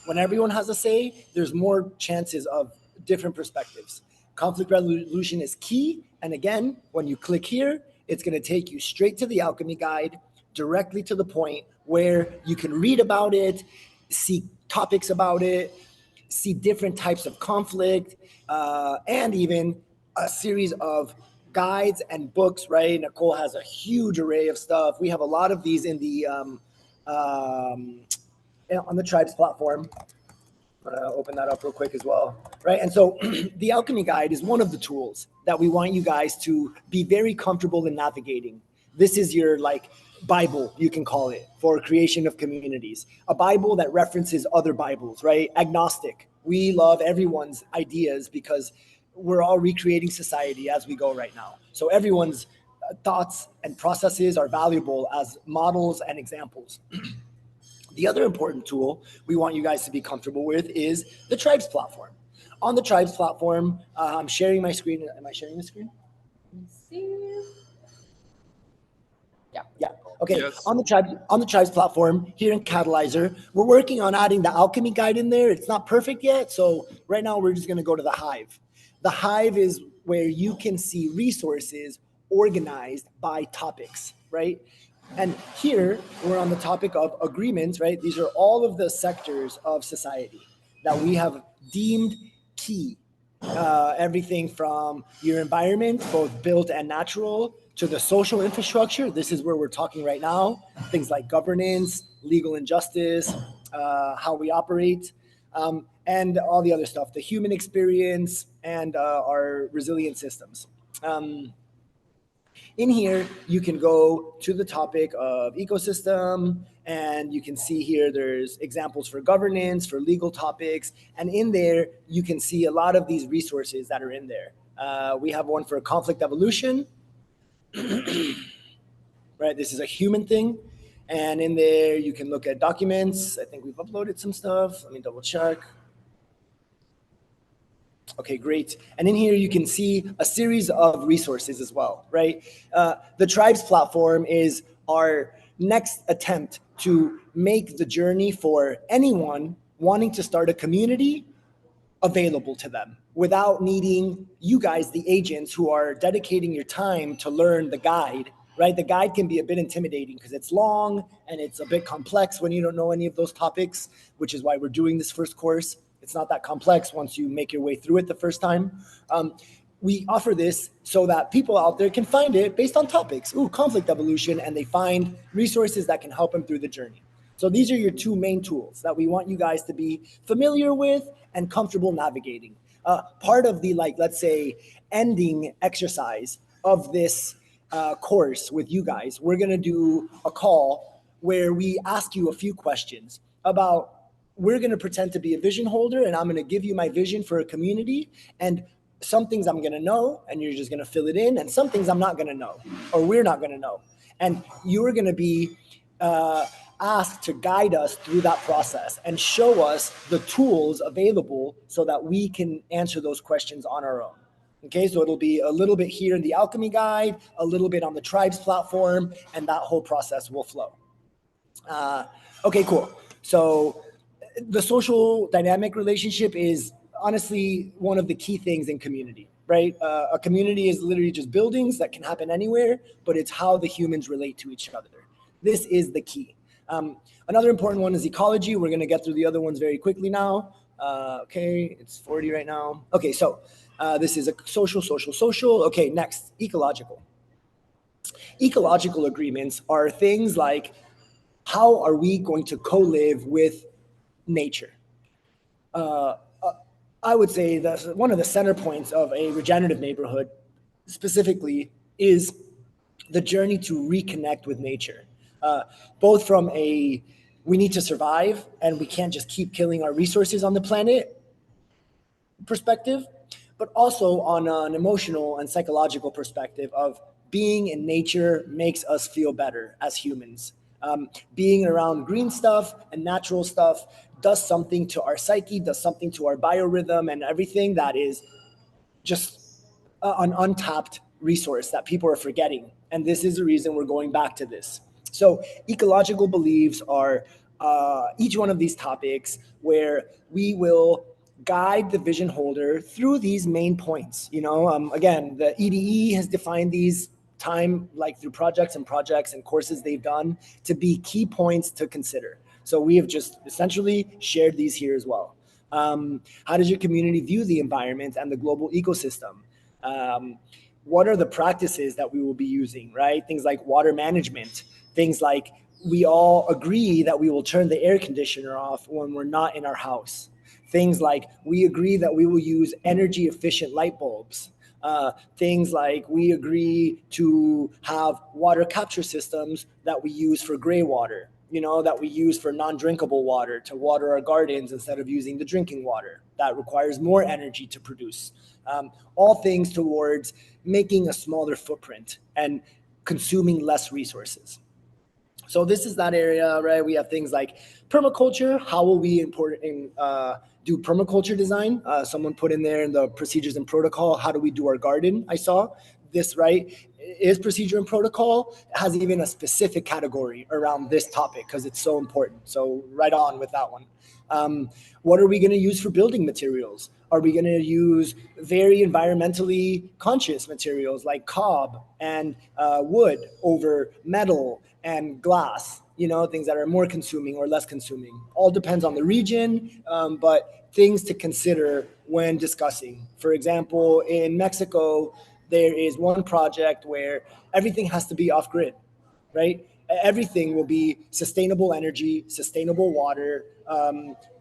When everyone has a say, there's more chances of different perspectives. Conflict resolution is key. And again, when you click here, it's going to take you straight to the Alchemy Guide, directly to the point where you can read about it, see topics about it, see different types of conflict, and even a series of guides and books, right? Nicole has a huge array of stuff. We have a lot of these in the on the Tribes platform. Open that up real quick as well, right? And so the Alchemy Guide is one of the tools that we want you guys to be very comfortable in navigating. This is your like Bible, you can call it, for creation of communities. A Bible that references other Bibles, right? Agnostic. We love everyone's ideas because we're all recreating society as we go right now. So everyone's thoughts and processes are valuable as models and examples. The other important tool we want you guys to be comfortable with is the Tribes platform. On the Tribes platform, I'm sharing my screen. Am I sharing the screen? Let's see. Yeah. Okay. Yes. On the Tribes platform here in Catalyzer, we're working on adding the Alchemy Guide in there. It's not perfect yet, so right now we're just going to go to the Hive. The Hive is where you can see resources organized by topics, right? And here we're on the topic of agreements, right? These are all of the sectors of society that we have deemed key. Everything from your environment, both built and natural, to the social infrastructure. This is where we're talking right now. Things like governance, legal injustice, how we operate. and all the other stuff, the human experience and our resilient systems. In here, you can go to the topic of ecosystem, and you can see here there's examples for governance, for legal topics, and in there, you can see a lot of these resources that are in there. We have one for conflict evolution, right? This is a human thing. And in there, you can look at documents. I think we've uploaded some stuff. Let me double check. Okay, great. And in here, you can see a series of resources as well, right? The Tribes platform is our next attempt to make the journey for anyone wanting to start a community available to them without needing you guys, the agents who are dedicating your time to learn the guide, right? The guide can be a bit intimidating because it's long and it's a bit complex when you don't know any of those topics, which is why we're doing this first course. It's not that complex once you make your way through it the first time. We offer this so that people out there can find it based on topics. Ooh, conflict evolution, and they find resources that can help them through the journey. So these are your two main tools that we want you guys to be familiar with and comfortable navigating. Part of the, like, let's say, ending exercise of this course with you guys, we're gonna do a call where we ask you a few questions about, we're gonna pretend to be a vision holder, and I'm gonna give you my vision for a community, and some things I'm gonna know, and you're just gonna fill it in, and some things I'm not gonna know, or we're not gonna know. And you're gonna be asked to guide us through that process and show us the tools available so that we can answer those questions on our own. Okay, so it'll be a little bit here in the Alchemy Guide, a little bit on the Tribes platform, and that whole process will flow. Okay, cool. So the social dynamic relationship is honestly one of the key things in community, right? A community is literally just buildings that can happen anywhere, but it's how the humans relate to each other. This is the key. Another important one is ecology. We're going to get through the other ones very quickly now. Okay, it's 40 right now. Okay, so this is a social. Okay, next, ecological. Ecological agreements are things like, how are we going to co-live with nature? I would say that one of the center points of a regenerative neighborhood specifically is the journey to reconnect with nature. Both from a, we need to survive and we can't just keep killing our resources on the planet perspective, but also on an emotional and psychological perspective of being in nature makes us feel better as humans. Being around green stuff and natural stuff does something to our psyche, does something to our biorhythm and everything that is just an untapped resource that people are forgetting. And this is the reason we're going back to this. So ecological beliefs are each one of these topics where we will guide the vision holder through these main points. You know, again, the EDE has defined these time, like through projects and courses they've done, to be key points to consider. So we have just essentially shared these here as well. How does your community view the environment and the global ecosystem? What are the practices that we will be using, right? Things like water management, things like we all agree that we will turn the air conditioner off when we're not in our house. Things like we agree that we will use energy efficient light bulbs. Things like we agree to have water capture systems that we use for gray water, you know, that we use for non-drinkable water to water our gardens instead of using the drinking water. That requires more energy to produce. All things towards making a smaller footprint and consuming less resources. So this is that area, right? We have things like permaculture. How will we do permaculture design? Someone put in there in the procedures and protocol, how do we do our garden? I saw this, right? Is procedure and protocol, it has even a specific category around this topic because it's so important. So right on with that one. What are we going to use for building materials? Are we going to use very environmentally conscious materials like cob and wood over metal and glass, you know, things that are more consuming or less consuming? All depends on the region, but things to consider when discussing. For example, in Mexico, there is one project where everything has to be off-grid, right? everything will be sustainable energy, sustainable water.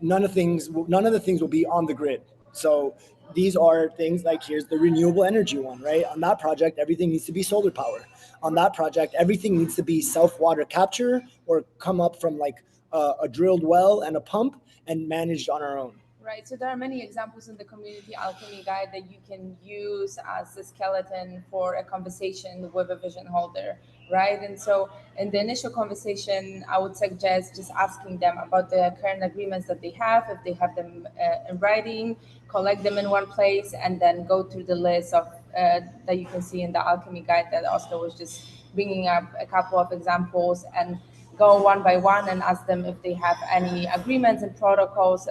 None of the things will be on the grid. So these are things like, here's the renewable energy one, right? On that project, everything needs to be solar power. On that project, everything needs to be self-water capture or come up from like a drilled well and a pump and managed on our own. Right, so there are many examples in the Community Alchemy guide that you can use as a skeleton for a conversation with a vision holder, right? And so in the initial conversation, I would suggest just asking them about the current agreements that they have, if they have them in writing, collect them in one place, and then go through the list of that you can see in the Alchemy guide that Oscar was just bringing up a couple of examples, and go one by one and ask them if they have any agreements and protocols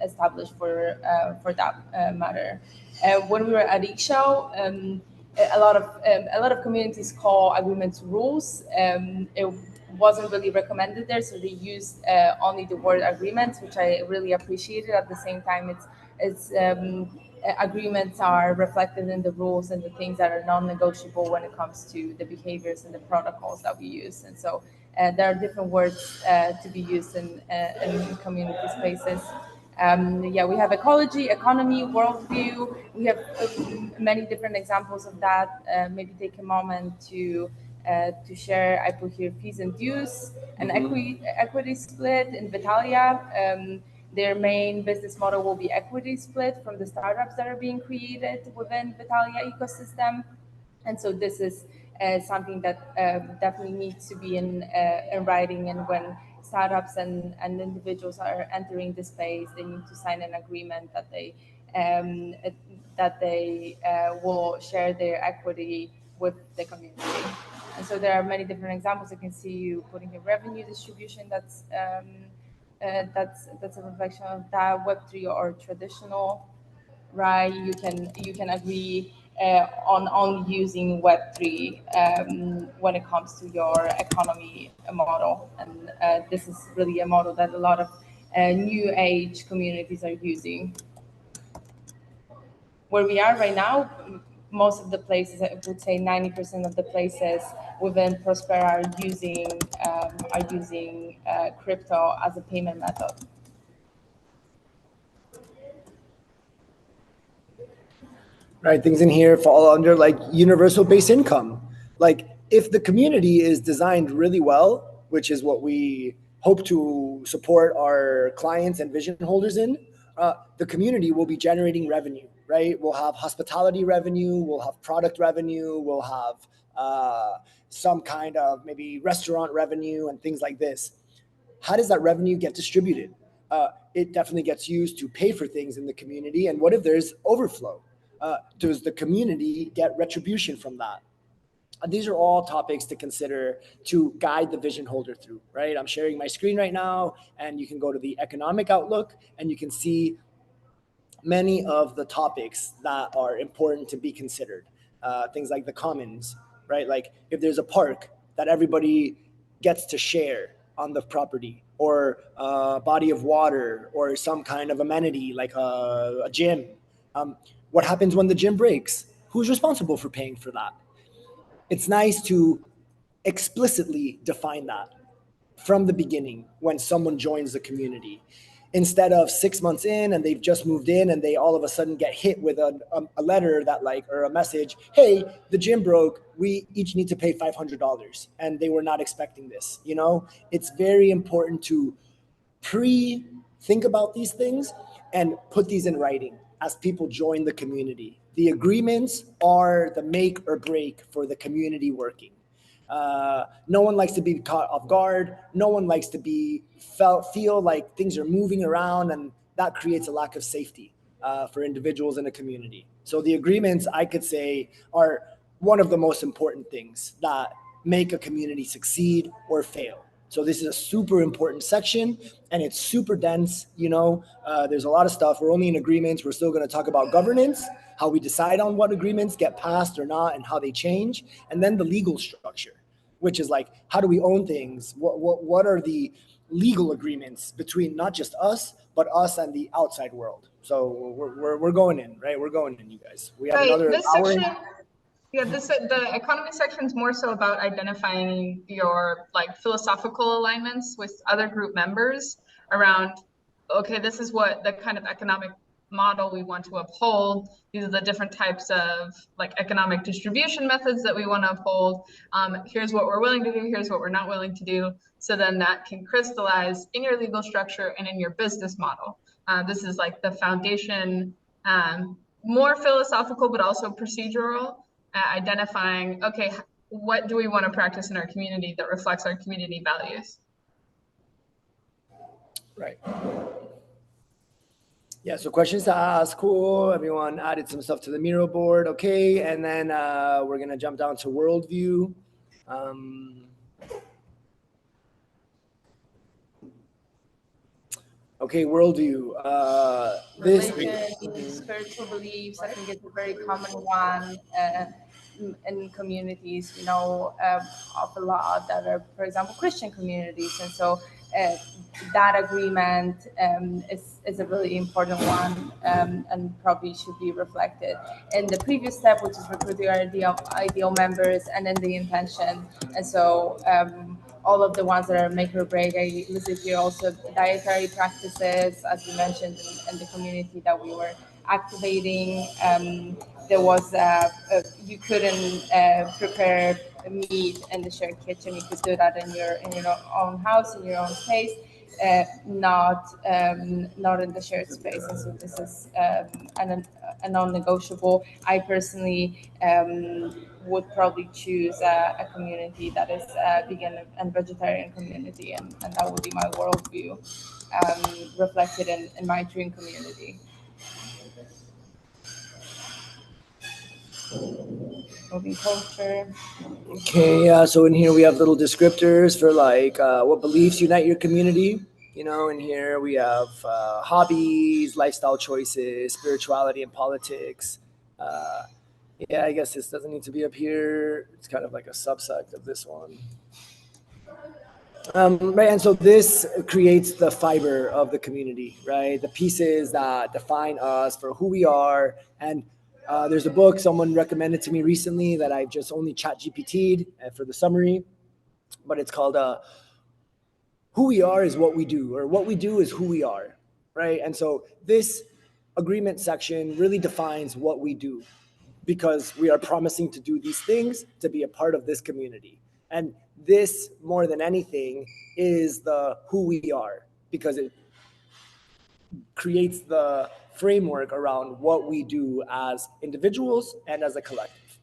established for that matter. When we were at Eggshell, a lot of communities call agreements rules. It wasn't really recommended there, so they used only the word agreements, which I really appreciated. At the same time, it's agreements are reflected in the rules and the things that are non-negotiable when it comes to the behaviors and the protocols that we use. And so there are different words to be used in community spaces. We have ecology, economy, worldview. We have many different examples of that. Maybe take a moment to share. I put here fees and dues, an equity split in Vitalia. Their main business model will be equity split from the startups that are being created within Vitalia ecosystem. And so this is something that definitely needs to be in writing. And when startups and individuals are entering the space, they need to sign an agreement that they will share their equity with the community. And so there are many different examples. You can see you putting a revenue distribution that's a reflection of that. Web3 or traditional, right? You can agree on only using Web3 when it comes to your economy model, and this is really a model that a lot of new age communities are using. Where we are right now, most of the places, I would say 90% of the places within Prospera are using crypto as a payment method. Right, things in here fall under like universal base income. Like if the community is designed really well, which is what we hope to support our clients and vision holders in, the community will be generating revenue, right? We'll have hospitality revenue, we'll have product revenue, we'll have some kind of maybe restaurant revenue and things like this. How does that revenue get distributed? It definitely gets used to pay for things in the community. And what if there's overflow? Does the community get retribution from that? These are all topics to consider to guide the vision holder through, right? I'm sharing my screen right now, and you can go to the economic outlook and you can see many of the topics that are important to be considered. Things like the commons, right? Like if there's a park that everybody gets to share on the property, or a body of water, or some kind of amenity like a gym. What happens when the gym breaks? Who's responsible for paying for that? It's nice to explicitly define that from the beginning when someone joins the community, instead of 6 months in and they've just moved in and they all of a sudden get hit with a letter that like, or a message, hey, the gym broke, we each need to pay $500, and they were not expecting this. You know, it's very important to think about these things and put these in writing as people join the community. The agreements are the make or break for the community working. No one likes to be caught off guard. No one likes to feel like things are moving around, and that creates a lack of safety for individuals in a community. So the agreements, I could say, are one of the most important things that make a community succeed or fail. So this is a super important section, and it's super dense. You know, there's a lot of stuff. We're only in agreements. We're still going to talk about governance, how we decide on what agreements get passed or not, and how they change, and then the legal structure, which is like, how do we own things? What are the legal agreements between not just us, but us and the outside world? So we're going in, right? We're going in, you guys. We have Right. another This hour. section, Yeah, the economy section is more so about identifying your like philosophical alignments with other group members around, okay, this is what the kind of economic model we want to uphold. These are the different types of like economic distribution methods that we want to uphold. Here's what we're willing to do, here's what we're not willing to do. So then that can crystallize in your legal structure and in your business model. This is like the foundation, more philosophical, but also procedural, identifying, okay, what do we want to practice in our community that reflects our community values? Right. Yeah, so questions to ask, cool. Everyone added some stuff to the Miro board, okay. And then we're gonna jump down to worldview. Okay, worldview. Religion, spiritual beliefs, I think it's a very common one in communities. We know of a lot that are, for example, Christian communities. And so that agreement is a really important one and probably should be reflected in the previous step, which is recruiting our ideal members, and then the intention. And so all of the ones that are make or break, I listed here also dietary practices, as we mentioned in the community that we were activating. There was you couldn't prepare meat in the shared kitchen. You could do that in your own house, in your own space, not in the shared space. And so this is a non-negotiable. I personally would probably choose a community that is a vegan and vegetarian community, and that would be my worldview reflected in my dream community. Moving culture. Okay, so in here we have little descriptors for like what beliefs unite your community. You know, in here we have hobbies, lifestyle choices, spirituality, and politics. Yeah, I guess this doesn't need to be up here. It's kind of like a subset of this one. Right, and so this creates the fiber of the community, right? The pieces that define us for who we are. And there's a book someone recommended to me recently that I just only chat GPT'd for the summary, but it's called Who We Are is What We Do, or What We Do is Who We Are, right? And so this agreement section really defines what we do, because we are promising to do these things to be a part of this community. And this, more than anything, is the who we are, because it creates the framework around what we do as individuals and as a collective.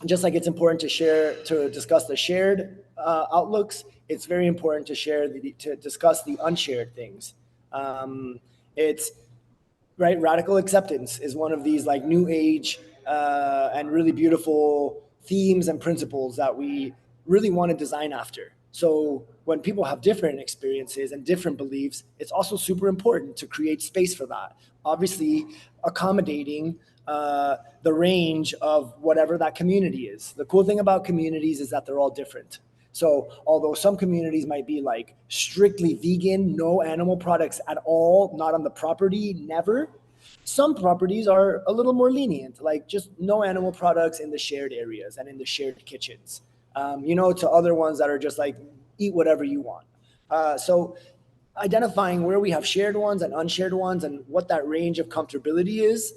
Just like it's important to discuss the shared outlooks, it's very important to discuss the unshared things. It's right. Radical acceptance is one of these like new age and really beautiful themes and principles that we really want to design after. So when people have different experiences and different beliefs, it's also super important to create space for that. Obviously, accommodating the range of whatever that community is. The cool thing about communities is that they're all different. So although some communities might be like strictly vegan, no animal products at all, not on the property, never. Some properties are a little more lenient, like just no animal products in the shared areas and in the shared kitchens, to other ones that are just like, eat whatever you want. So identifying where we have shared ones and unshared ones and what that range of comfortability is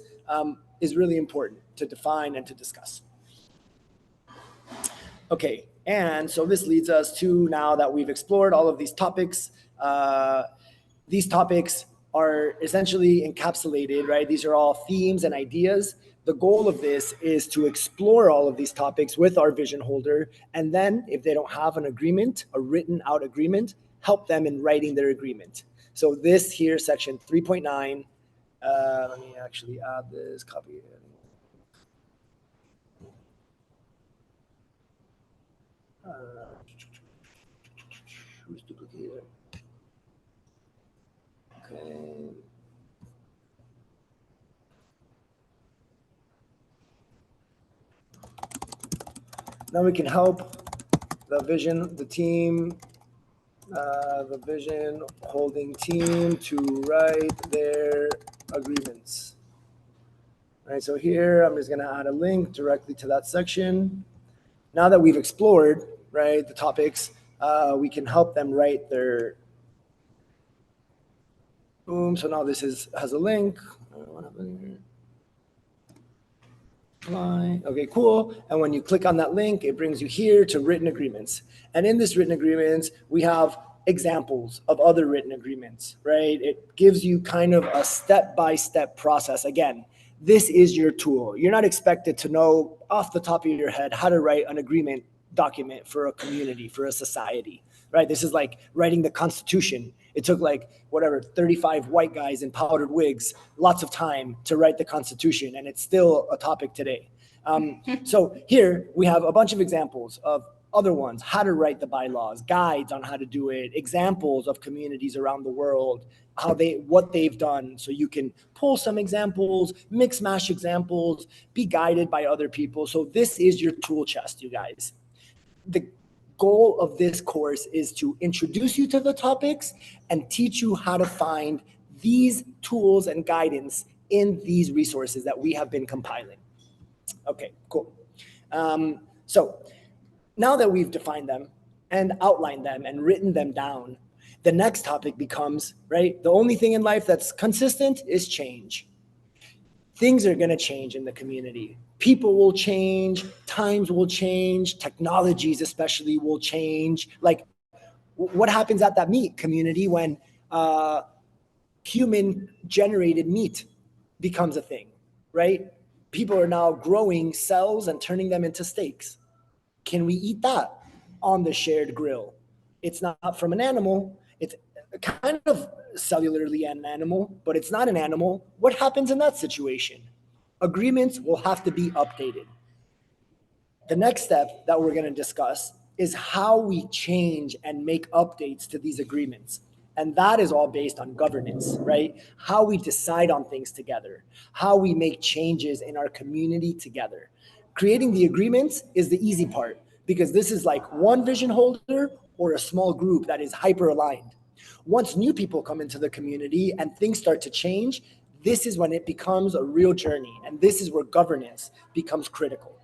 really important to define and to discuss. Okay, and so this leads us to, now that we've explored all of these topics are essentially encapsulated, right? These are all themes and ideas. The goal of this is to explore all of these topics with our vision holder, and then if they don't have an agreement, a written out agreement, help them in writing their agreement. So this here, section 3.9, let me actually add this copy. Who's duplicated? Okay. Now we can help the vision holding team to write their agreements. right? So here, I'm just gonna add a link directly to that section. Now that we've explored, right, the topics, we can help them write their, boom, so now this has a link. What happened here? Okay, cool. And when you click on that link, it brings you here to written agreements. And in this written agreements, we have examples of other written agreements, right? It gives you kind of a step-by-step process. Again, this is your tool. You're not expected to know off the top of your head how to write an agreement document for a community, for a society, right? This is like writing the Constitution. It took like whatever 35 white guys in powdered wigs, lots of time to write the Constitution, and it's still a topic today. So here we have a bunch of examples of other ones, how to write the bylaws, guides on how to do it, examples of communities around the world, what they've done. So you can pull some examples, mix mash examples, be guided by other people. So this is your tool chest, you guys. The goal of this course is to introduce you to the topics and teach you how to find these tools and guidance in these resources that we have been compiling. Okay, cool. So now that we've defined them and outlined them and written them down, the next topic becomes, right, the only thing in life that's consistent is change. Things are going to change in the community. People will change, times will change, technologies especially will change. Like, what happens at that meat community when human-generated meat becomes a thing, right? People are now growing cells and turning them into steaks. Can we eat that on the shared grill? It's not from an animal. It's kind of cellularly an animal, but it's not an animal. What happens in that situation? Agreements will have to be updated. The next step that we're going to discuss is how we change and make updates to these agreements. And that is all based on governance, right? How we decide on things together, how we make changes in our community together. Creating the agreements is the easy part because this is like one vision holder or a small group that is hyper aligned. Once new people come into the community and things start to change, this is when it becomes a real journey. And this is where governance becomes critical.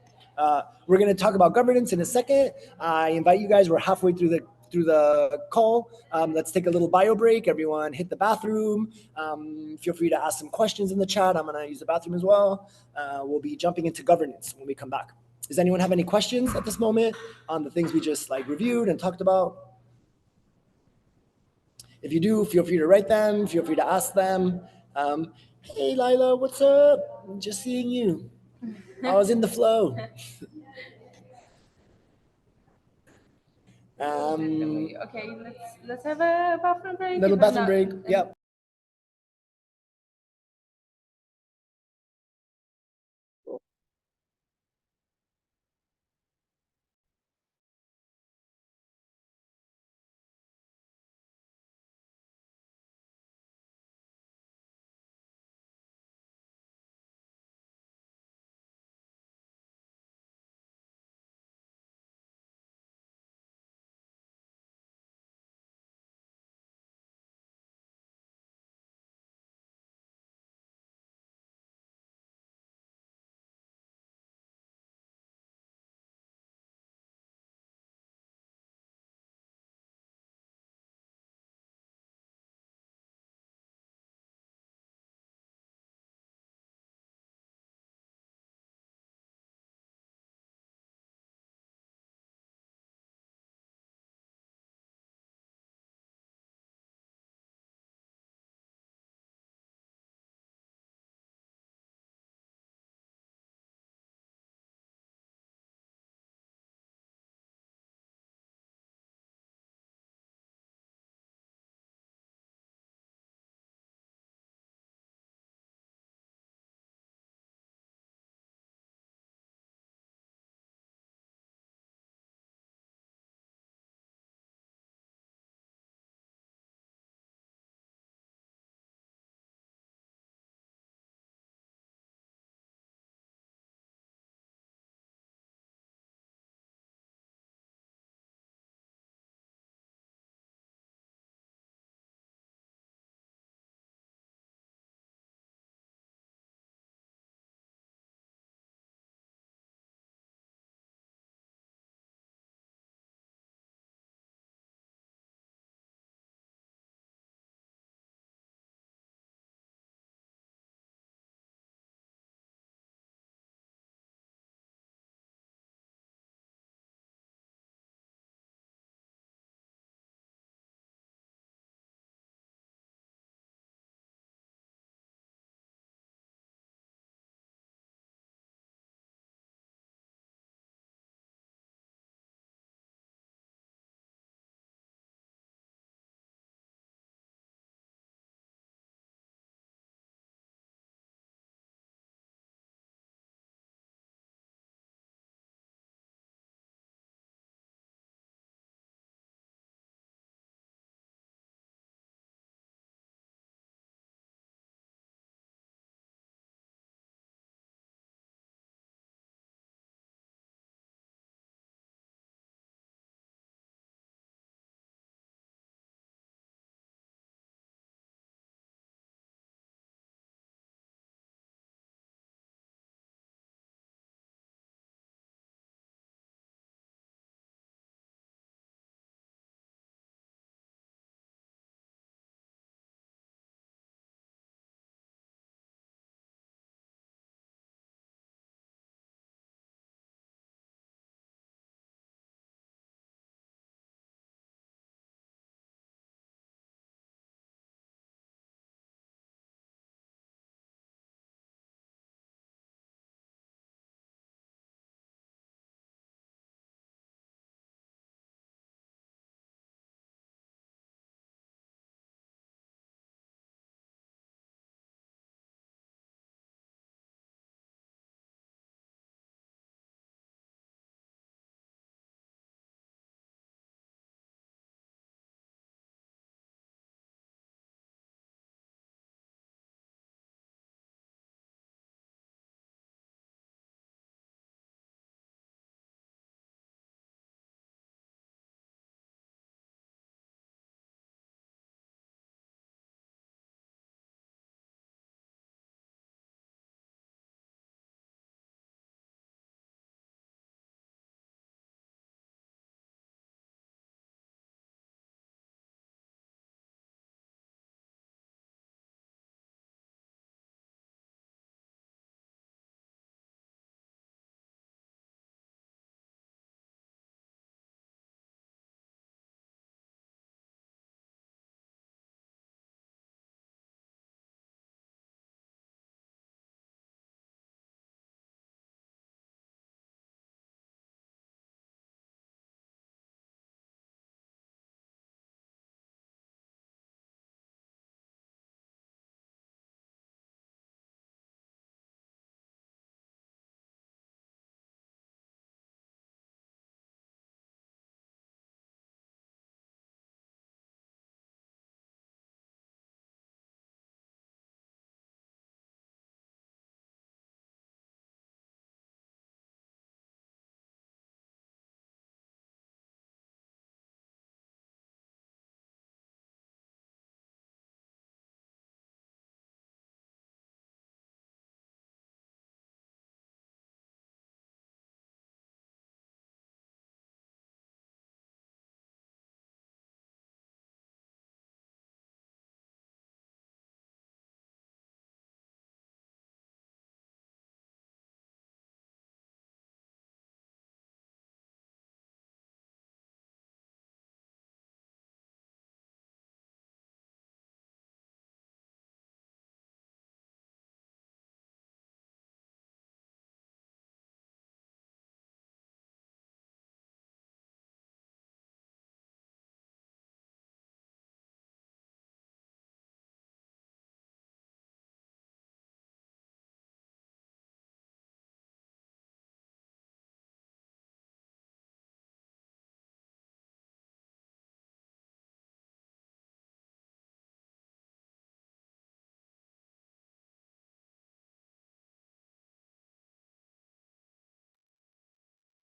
We're going to talk about governance in a second. I invite you guys. We're halfway through the call. Let's take a little bio break. Everyone hit the bathroom. Feel free to ask some questions in the chat. I'm going to use the bathroom as well. We'll be jumping into governance when we come back. Does anyone have any questions at this moment on the things we just like reviewed and talked about? If you do, feel free to write them. Feel free to ask them. Hey, Lila, what's up? Just seeing you. I was in the flow. Okay, let's have a bathroom break. Little bathroom break. Yep.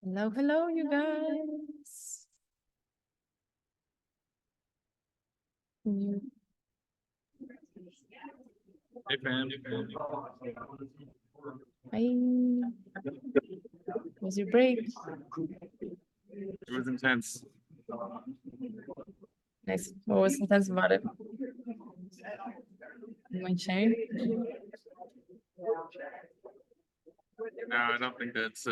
Hello, hello, you guys. Hey, fam. Hi. Was your break? It was intense. Nice. What was intense about it? You mind sharing? No, I don't think that's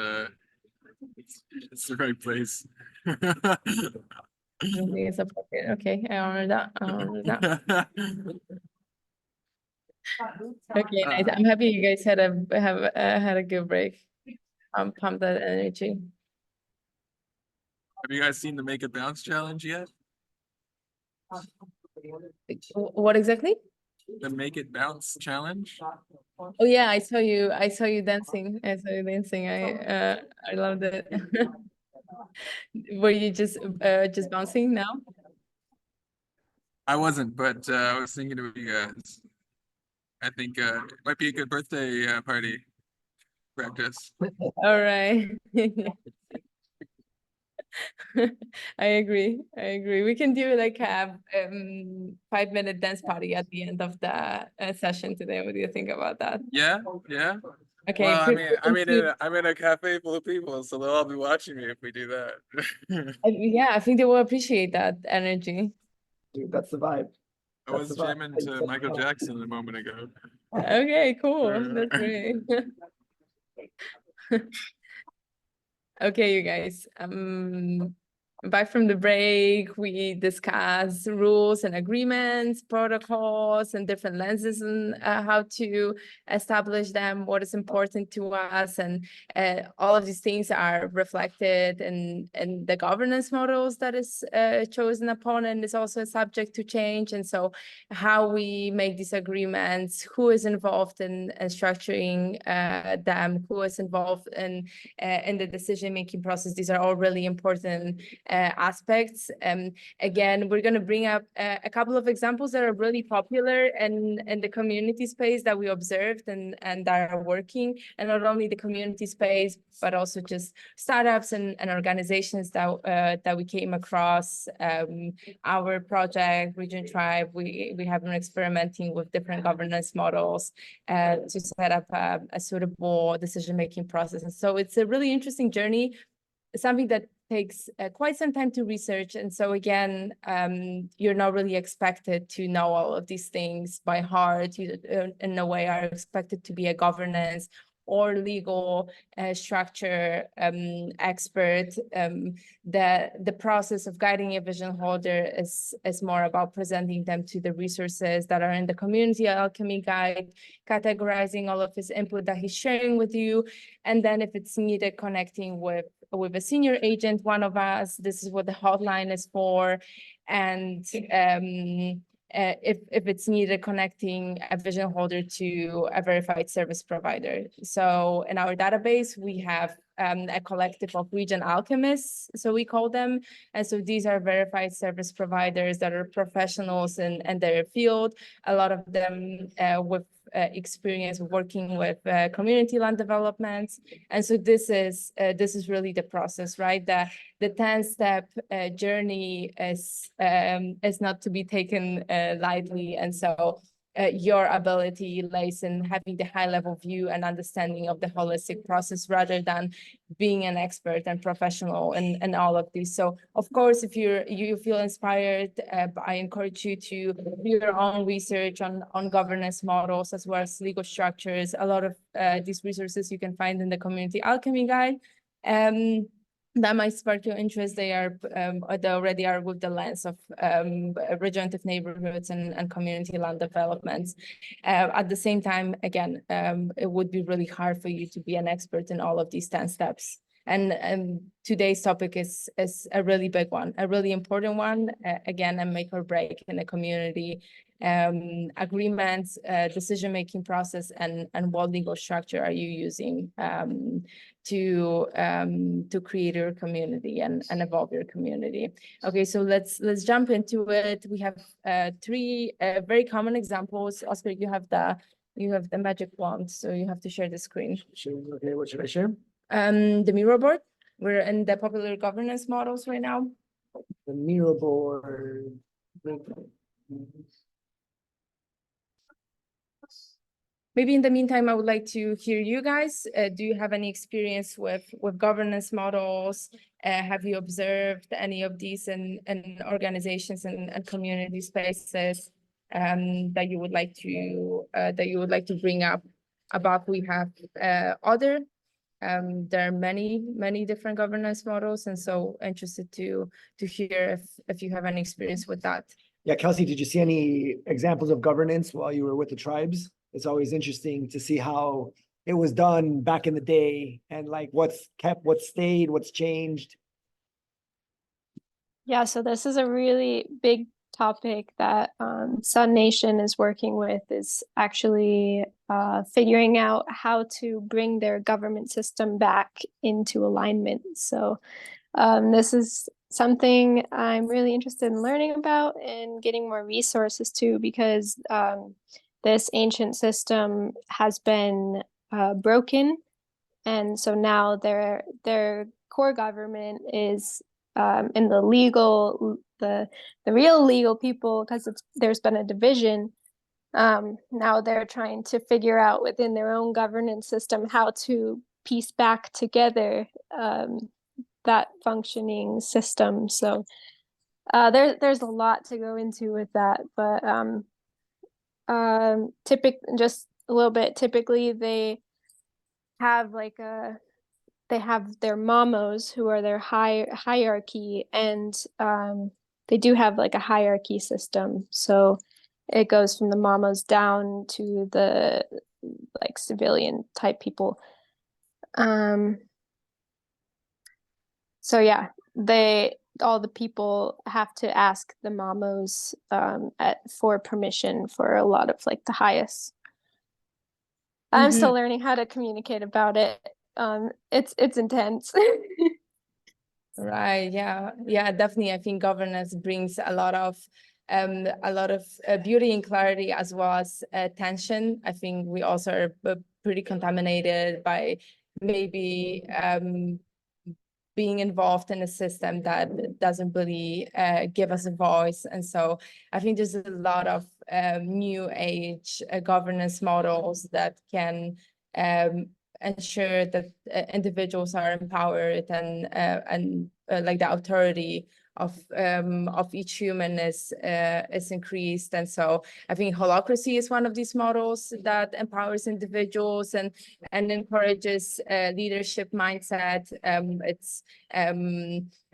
it's the right place. I don't think it's appropriate. Okay, I honor that. I honor that. Okay, nice. I'm happy you guys had a good break. Pump that energy. Have you guys seen the Make It Bounce challenge yet? What exactly? The Make It Bounce challenge? Oh yeah, I saw you dancing. I saw you dancing. I loved it. Were you just bouncing now? I wasn't, but I was thinking of you guys. I think it might be a good birthday party practice. All right. I agree. We can do like a 5-minute dance party at the end of the session today. What do you think about that? Yeah, yeah. Okay. Well, I'm I'm in a cafe full of people, so they'll all be watching me if we do that. Yeah, I think they will appreciate that energy. Dude, that's the vibe. I was jamming to Michael Jackson a moment ago. Okay, cool. That's great. Okay, you guys. Back from the break, we discussed rules and agreements, protocols, and different lenses and how to establish them, what is important to us, and all of these things are reflected in the governance models that is chosen upon and is also subject to change. And so how we make these agreements, who is involved in structuring them, who is involved in the decision-making process, these are all really important aspects. Again, we're going to bring up a couple of examples that are really popular in the community space that we observed and that are working, and not only the community space, but also just startups and organizations that we came across. Our project, Regen Tribe, we have been experimenting with different governance models to set up a suitable decision-making process. And so it's a really interesting journey, something that takes quite some time to research. And so again, you're not really expected to know all of these things by heart. You in no way are expected to be a governance or legal structure expert. The process of guiding a vision holder is more about presenting them to the resources that are in the Community Alchemy guide, categorizing all of his input that he's sharing with you, and then if it's needed, connecting with a senior agent, one of us. This is what the hotline is for. And if it's needed, connecting a vision holder to a verified service provider. So in our database, we have a collective of Regen alchemists, so we call them. And so these are verified service providers that are professionals in their field. A lot of them with experience working with community land developments. And so this is really the process, right? The 10-step journey is not to be taken lightly. And so your ability lies in having the high-level view and understanding of the holistic process rather than being an expert and professional in all of these. So of course, if you feel inspired, I encourage you to do your own research on governance models as well as legal structures. A lot of these resources you can find in the Community Alchemy guide. That might spark your interest. They already are with the lens of regenerative neighborhoods and community land developments. At the same time, again, it would be really hard for you to be an expert in all of these 10 steps. And today's topic is a really big one, a really important one. Again, a make or break in the community. Agreements, decision-making process, and what legal structure are you using to create your community and evolve your community. Okay, so let's jump into it. We have 3 very common examples. Oscar, you have the magic wand, so you have to share the screen. Okay, what should I share? The mirror board. we're in the popular governance models right now. The Miro board. Maybe in the meantime, I would like to hear you guys. Do you have any experience with governance models? Have you observed any of these in organizations and community spaces that you would like to bring up about? We have other. There are many different governance models, and so interested to hear if you have any experience with that. Yeah, Kelsey, did you see any examples of governance while you were with the tribes? It's always interesting to see how it was done back in the day and like what's kept, what's stayed, what's changed. Yeah, so this is a really big topic that Sun Nation is working with, is actually figuring out how to bring their government system back into alignment. So this is something I'm really interested in learning about and getting more resources to, because this ancient system has been broken, and so now their core government is in the legal, the real legal people, because there's been a division. Now they're trying to figure out within their own governance system how to piece back together that functioning system. So there's a lot to go into with that, but just a little bit. Typically, they have they have their mamos, who are their hierarchy, and they do have like a hierarchy system. So it goes from the mamos down to the like civilian type people. So yeah, all the people have to ask the mamos for permission for a lot of like the highest. I'm still learning how to communicate about it. It's intense. Right. Yeah. Yeah. Definitely. I think governance brings a lot of beauty and clarity, as well as tension. I think we also are pretty contaminated by maybe being involved in a system that doesn't really give us a voice. And so I think there's a lot of new age governance models that can ensure that individuals are empowered and like the authority of each human is increased. And so I think holacracy is one of these models that empowers individuals and encourages leadership mindset. It's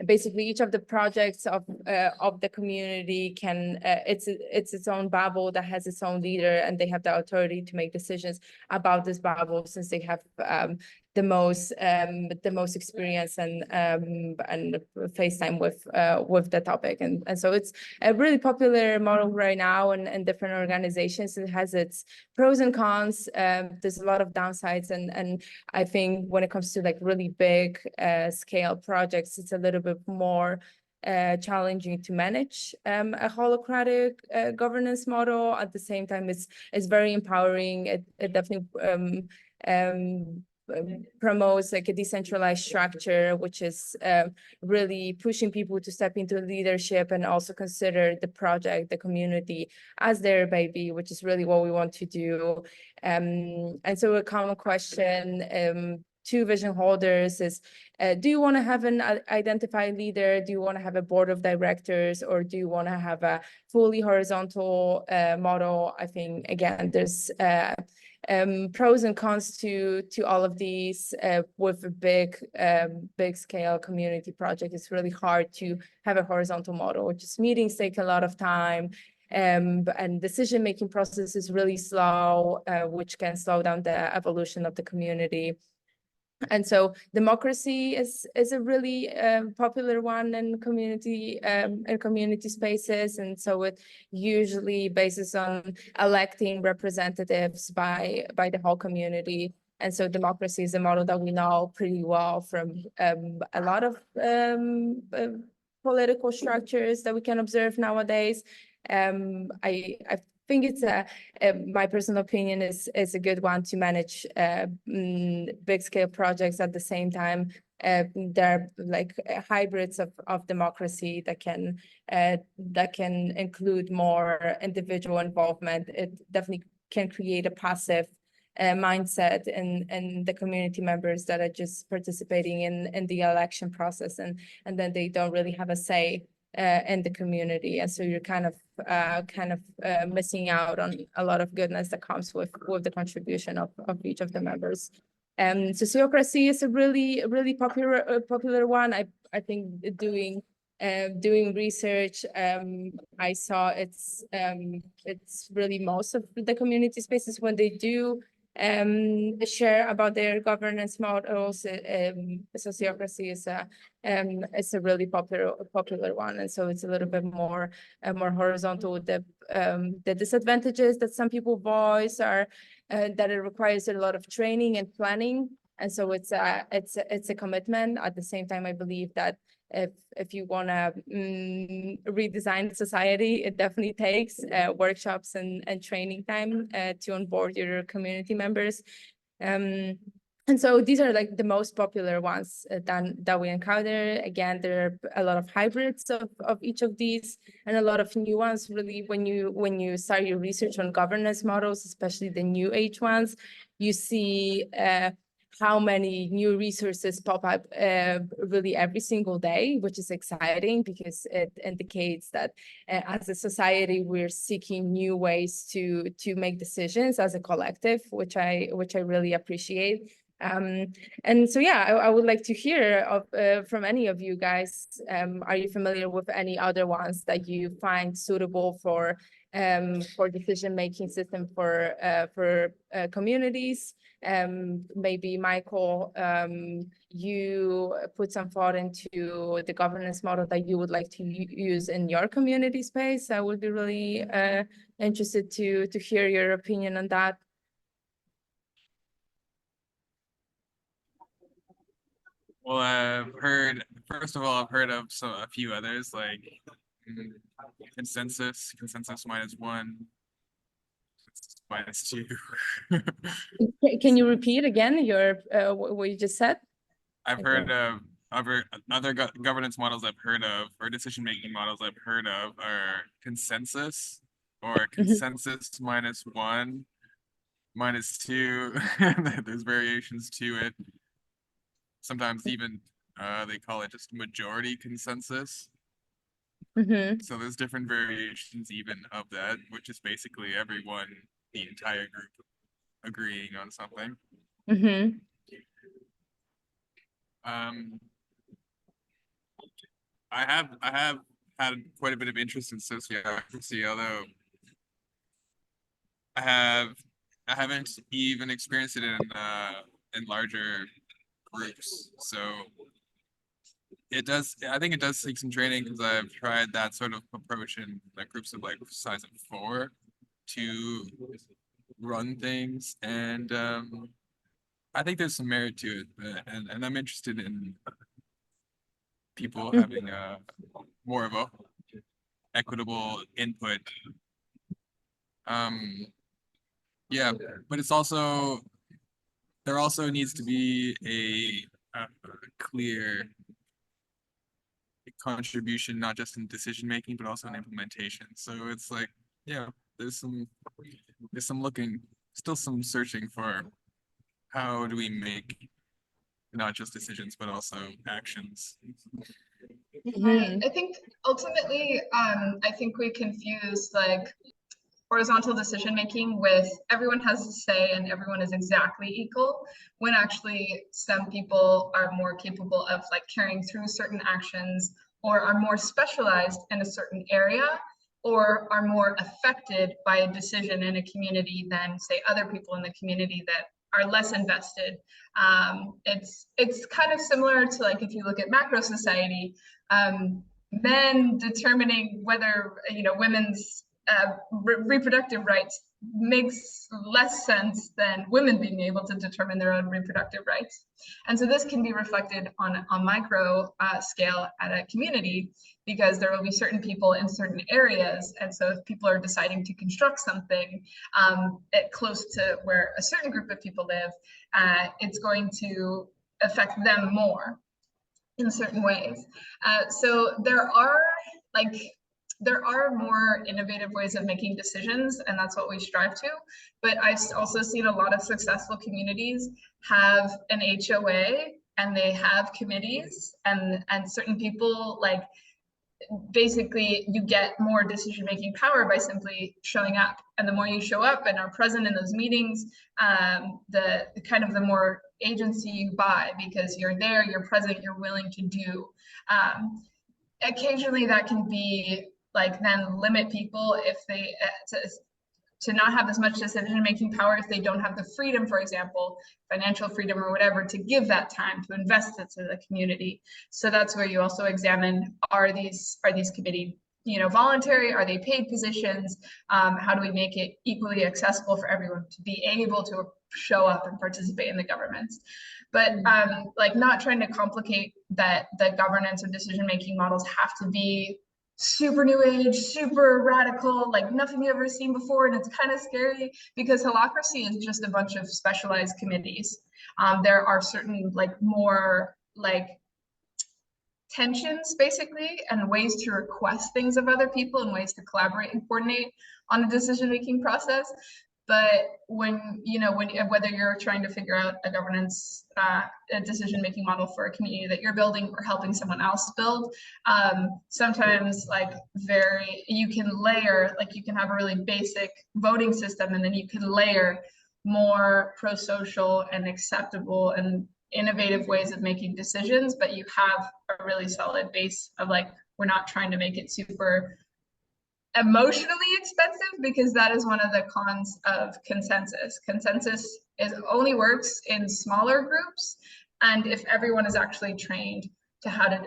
basically each of the projects of the community can it's its own bubble that has its own leader, and they have the authority to make decisions about this bubble, since they have the most experience and face time with the topic. And so it's a really popular model right now in different organizations. It has its pros and cons. There's a lot of downsides, and I think when it comes to like really big scale projects, it's a little bit more challenging to manage a holacratic governance model. At the same time, it's very empowering. It definitely promotes like a decentralized structure, which is really pushing people to step into leadership and also consider the project, the community as their baby, which is really what we want to do. And so a common question to vision holders is, do you want to have an identified leader? Do you want to have a board of directors, or do you want to have a fully horizontal model? I think, again, there's pros and cons to all of these. With a big scale community project, it's really hard to have a horizontal model. Just meetings take a lot of time, and decision-making process is really slow, which can slow down the evolution of the community. And so democracy is a really popular one in community spaces, and so it usually bases on electing representatives by the whole community. And so democracy is a model that we know pretty well from a lot of political structures that we can observe nowadays. I think it's my personal opinion is a good one to manage big scale projects at the same time they're like hybrids of democracy that can include more individual involvement. It definitely can create a passive mindset in the community members that are just participating in the election process, and then they don't really have a say in the community, and so you're kind of missing out on a lot of goodness that comes with the contribution of each of the members. Sociocracy is a really popular one. I think doing research, I saw it's really most of the community spaces, when they do share about their governance models, sociocracy is a really popular one, and so it's a little bit more horizontal. The disadvantages that some people voice are that it requires a lot of training and planning, and so it's a commitment. At the same time, I believe that if you want to redesign society, it definitely takes workshops and training time to onboard your community members. And so these are like the most popular ones that we encounter. Again, there are a lot of hybrids of each of these, and a lot of new ones. Really, when you start your research on governance models, especially the new age ones, you see how many new resources pop up really every single day, which is exciting because it indicates that as a society, we're seeking new ways to make decisions as a collective, which I really appreciate. And so, yeah, I would like to hear from any of you guys. Are you familiar with any other ones that you find suitable for decision-making system for communities? Maybe Michael, you put some thought into the governance model that you would like to use in your community space. I would be really interested to hear your opinion on that. Well, I've heard of a few others, like consensus -1, -2. Can you repeat again your what you just said? I've heard of other governance models I've heard of, or decision-making models I've heard of, are consensus, or consensus -1, -2. There's variations to it. Sometimes even they call it just majority consensus. So there's different variations even of that, which is basically everyone, the entire group, agreeing on something. I have had quite a bit of interest in sociocracy, although I haven't even experienced it in larger groups. So I think it does take some training, because I've tried that sort of approach in like groups of like size of 4 to run things, and I think there's some merit to it, and I'm interested in people having more of a equitable input. Yeah, but there also needs to be a clear contribution, not just in decision making, but also in implementation. So it's like, yeah, there's some still some searching for how do we make not just decisions, but also actions. I think ultimately, I think we confuse like horizontal decision making with everyone has a say and everyone is exactly equal, when actually some people are more capable of like carrying through certain actions, or are more specialized in a certain area, or are more affected by a decision in a community than say other people in the community that are less invested. It's kind of similar to like if you look at macro society, men determining whether women's reproductive rights makes less sense than women being able to determine their own reproductive rights. And so this can be reflected on a micro scale at a community, because there will be certain people in certain areas. And so if people are deciding to construct something close to where a certain group of people live, it's going to affect them more. in certain ways. So there are more innovative ways of making decisions, and that's what we strive to. But I've also seen a lot of successful communities have an HOA, and they have committees, and certain people, like, basically you get more decision-making power by simply showing up. And the more you show up and are present in those meetings, the more agency you buy, because you're there, you're present, you're willing to do. Occasionally that can be like then limit people if they to not have as much decision-making power if they don't have the freedom, for example, financial freedom or whatever, to give that time to invest it to the community. So that's where you also examine, are these committee, voluntary? Are they paid positions? How do we make it equally accessible for everyone to be able to show up and participate in the governance? But like, not trying to complicate that the governance or decision-making models have to be super new age, super radical, like nothing you've ever seen before. And it's kind of scary because holacracy is just a bunch of specialized committees. There are certain more tensions basically, and ways to request things of other people and ways to collaborate and coordinate on a decision-making process. But whether you're trying to figure out a governance, a decision-making model for a community that you're building or helping someone else build, sometimes you can layer, you can have a really basic voting system, and then you can layer more pro-social and acceptable and innovative ways of making decisions, but you have a really solid base of we're not trying to make it super emotionally expensive, because that is one of the cons of consensus. Consensus only works in smaller groups, and if everyone is actually trained to how to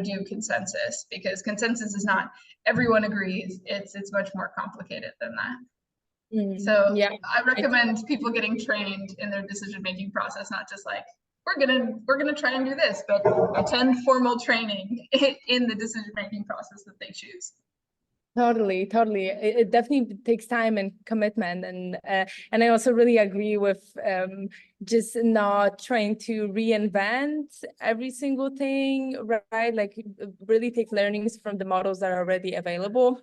do consensus, because consensus is not everyone agrees. It's much more complicated than that. So yeah, I recommend people getting trained in their decision-making process, not just we're gonna try and do this, but attend formal training in the decision-making process that they choose. Totally. It definitely takes time and commitment, and I also really agree with just not trying to reinvent every single thing, right? Really take learnings from the models that are already available,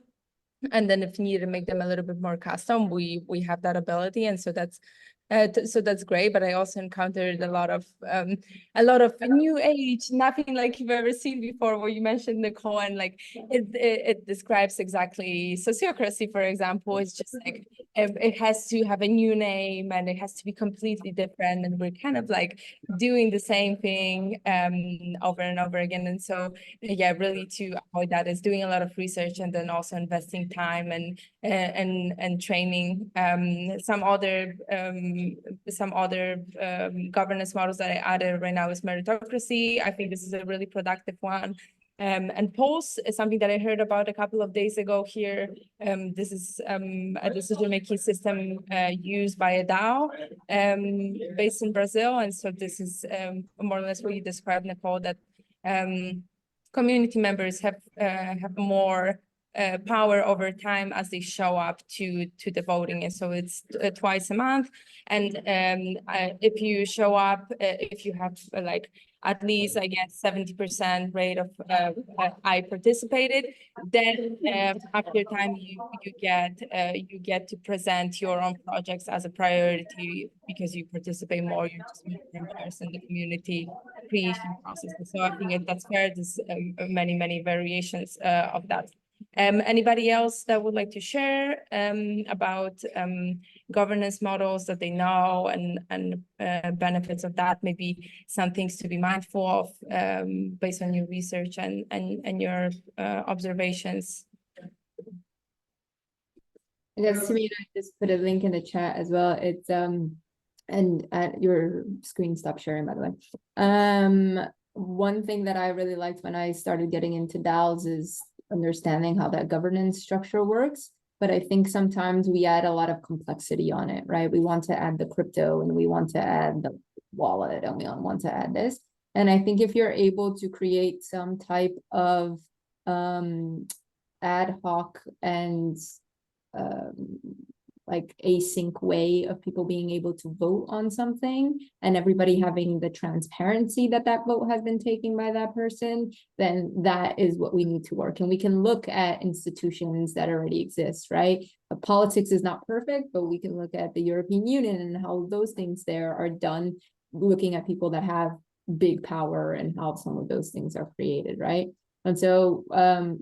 and then if needed, make them a little bit more custom. We have that ability, and so that's great. But I also encountered a lot of new age, nothing like you've ever seen before. Where you mentioned, Nicole, and it describes exactly sociocracy, for example. It's just it has to have a new name, and it has to be completely different, and we're kind of doing the same thing over and over again. And so yeah, really to avoid that is doing a lot of research, and then also investing time and training. Some other governance models that I added right now is meritocracy. I think this is a really productive one. And Pulse is something that I heard about a couple of days ago here. This is a decision-making system used by a DAO based in Brazil. And so this is more or less what you described, Nicole, that community members have more power over time as they show up to the voting. And so it's twice a month. And if you show up, if you have at least, I guess, 70% rate of I participated, then after time you get to present your own projects as a priority because you participate more, you're just more immersed in the community creation process. And so I think that's fair. There's many variations of that. Anybody else that would like to share about governance models that they know and benefits of that, maybe some things to be mindful of based on your research and your observations? Yes, Samina, I just put a link in the chat as well. It's and your screen stopped sharing, by the way. One thing that I really liked when I started getting into DAOs is understanding how that governance structure works. But I think sometimes we add a lot of complexity on it, right? We want to add the crypto, and we want to add the wallet, and we want to add this. And I think if you're able to create some type of ad hoc and like async way of people being able to vote on something and everybody having the transparency that that vote has been taken by that person, then that is what we need to work. And we can look at institutions that already exist, right? Politics is not perfect, but we can look at the European Union and how those things there are done, looking at people that have big power and how some of those things are created, right? And so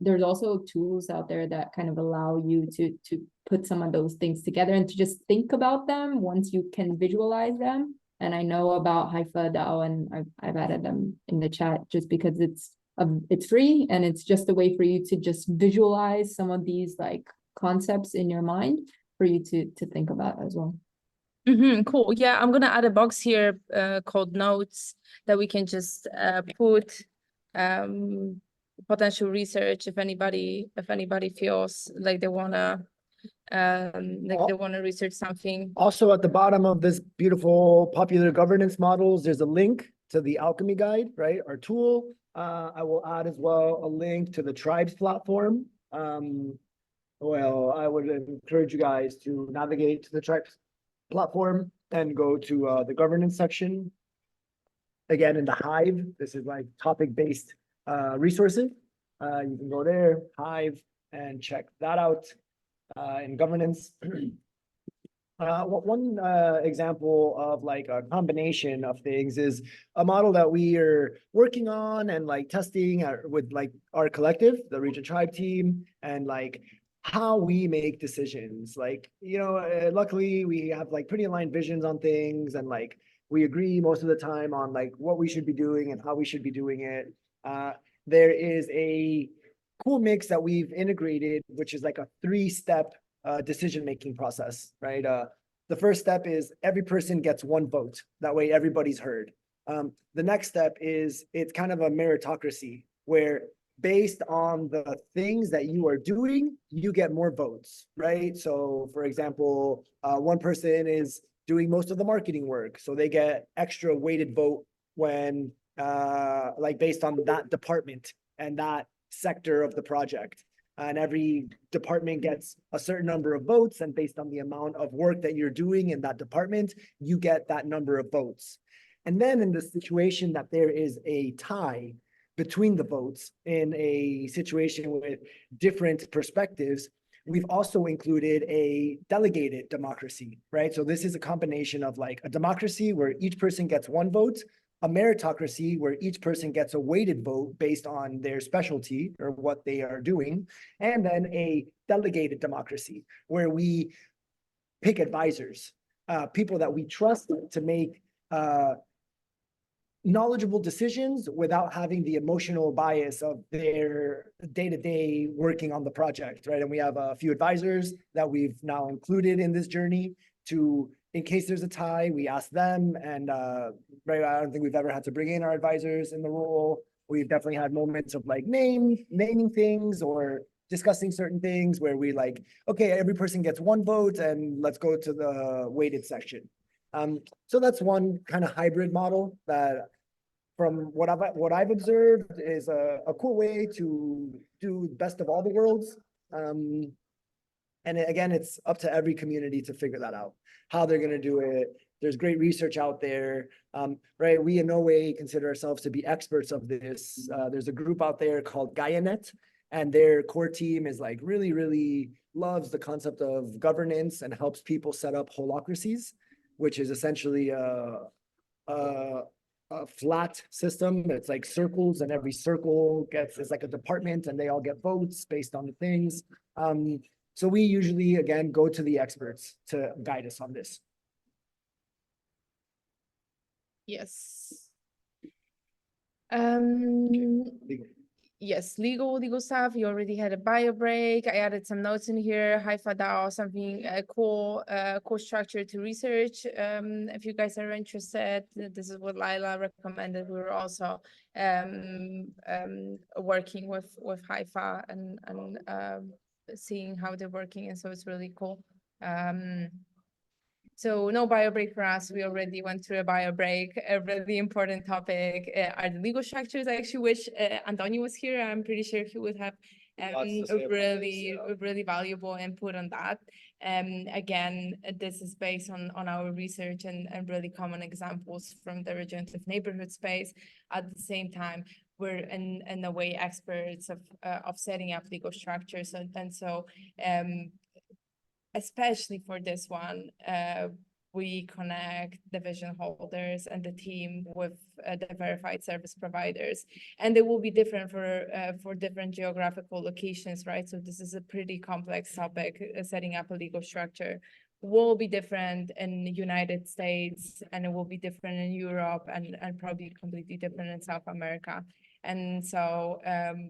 there's also tools out there that kind of allow you to put some of those things together and to just think about them once you can visualize them. And I know about Haifa DAO, and I've added them in the chat just because it's free and it's just a way for you to just visualize some of these like concepts in your mind for you to think about as well. Cool. Yeah, I'm gonna add a box here called notes that we can just put potential research if anybody feels like they wanna research something. Also, at the bottom of this beautiful popular governance models, there's a link to the Alchemy Guide, right? Our tool. I will add as well a link to the Tribes platform. Well, I would encourage you guys to navigate to the Tribes platform and go to the governance section. Again, in the Hive, this is like topic-based resources. You can go there, Hive, and check that out in governance. One example of like a combination of things is a model that we are working on and like testing with like our collective, the Regen Tribe team, and like how we make decisions. Like, you know, luckily we have like pretty aligned visions on things, and like we agree most of the time on like what we should be doing and how we should be doing it. There is a cool mix that we've integrated, which is like a 3-step decision-making process, right? The first step is every person gets 1 vote. That way everybody's heard. The next step is it's kind of a meritocracy where based on the things that you are doing, you get more votes, right? So for example, one person is doing most of the marketing work, so they get extra weighted vote when like based on that department and that sector of the project. And every department gets a certain number of votes, and based on the amount of work that you're doing in that department, you get that number of votes. And then in the situation that there is a tie between the votes in a situation with different perspectives, we've also included a delegated democracy, right? So this is a combination of like a democracy where each person gets 1 vote, a meritocracy where each person gets a weighted vote based on their specialty or what they are doing, and then a delegated democracy where we pick advisors, people that we trust to make knowledgeable decisions without having the emotional bias of their day-to-day working on the project, right? And we have a few advisors that we've now included in this journey to, in case there's a tie, we ask them. And right, I don't think we've ever had to bring in our advisors in the role. We've definitely had moments of like naming things or discussing certain things where we like, okay, every person gets 1 vote and let's go to the weighted section. So that's one kind of hybrid model that, from what I've observed, is a cool way to do best of all the worlds. And again, it's up to every community to figure that out, how they're going to do it. There's great research out there, right? We in no way consider ourselves to be experts of this. There's a group out there called GaiaNet, and their core team is like really loves the concept of governance and helps people set up holacracies, which is essentially a flat system. It's like circles, and every circle is like a department, and they all get votes based on the things. So we usually, again, go to the experts to guide us on this. Yes. Yes, legal stuff. You already had a bio break. I added some notes in here. Haifa DAO, something cool structure to research. If you guys are interested, this is what Laila recommended. We were also working with Haifa and seeing how they're working, and so it's really cool. So no bio break for us. We already went through a bio break. A really important topic are the legal structures. I actually wish Antonio was here. I'm pretty sure he would have Lots to say about really valuable input on that. Again, this is based on our research and really common examples from the regenerative neighborhood space. At the same time, we're in a way experts of setting up legal structures, and so especially for this one, we connect the vision holders and the team with the verified service providers, and they will be different for different geographical locations, right? So this is a pretty complex topic. Setting up a legal structure will be different in the United States, and it will be different in Europe, and probably completely different in South America. And so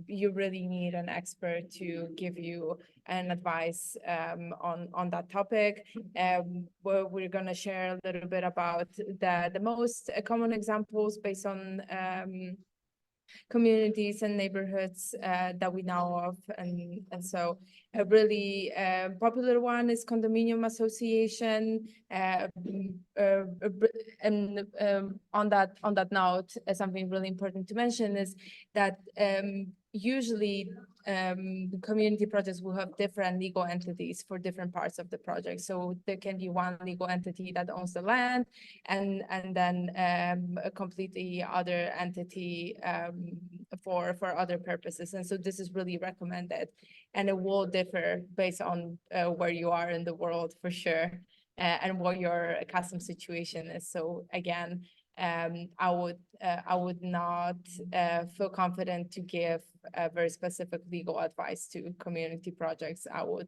you really need an expert to give you an advice on that topic. We're going to share a little bit about the most common examples based on communities and neighborhoods that we know of. And so a really popular one is condominium association. And on that note, something really important to mention is that usually community projects will have different legal entities for different parts of the project. So there can be one legal entity that owns the land, and then a completely other entity for other purposes. And so this is really recommended, and it will differ based on where you are in the world for sure, and what your custom situation is. So again, I would not feel confident to give very specific legal advice to community projects. I would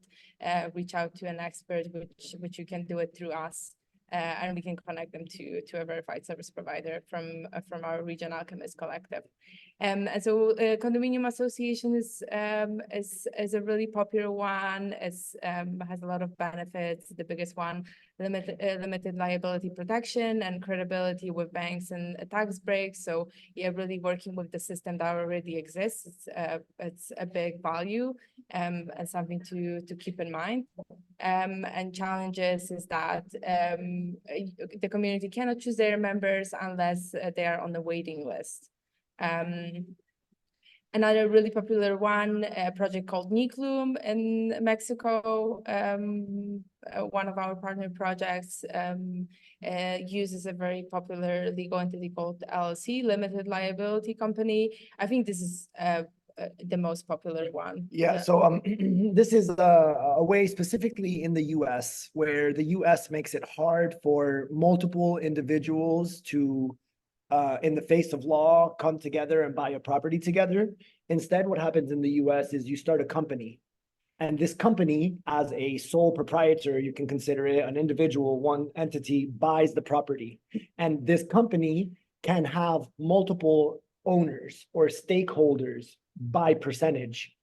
reach out to an expert, which you can do it through us, and we can connect them to a verified service provider from our Regen Alchemist collective. And so condominium association is a really popular one. It's has a lot of benefits. The biggest one, limited liability protection and credibility with banks and tax breaks. So yeah, really working with the system that already exists. It's a big value and something to keep in mind. And challenges is that the community cannot choose their members unless they are on the waiting list. Another really popular one, a project called Niklum in Mexico, one of our partner projects, uses a very popular legal entity called LLC, Limited Liability Company. I think this is the most popular one. Yeah, so this is a way specifically in the US where the US makes it hard for multiple individuals to in the face of law, come together and buy a property together. Instead, what happens in the US is you start a company. And this company, as a sole proprietor, you can consider it an individual, one entity buys the property. And this company can have multiple owners or stakeholders by percentage.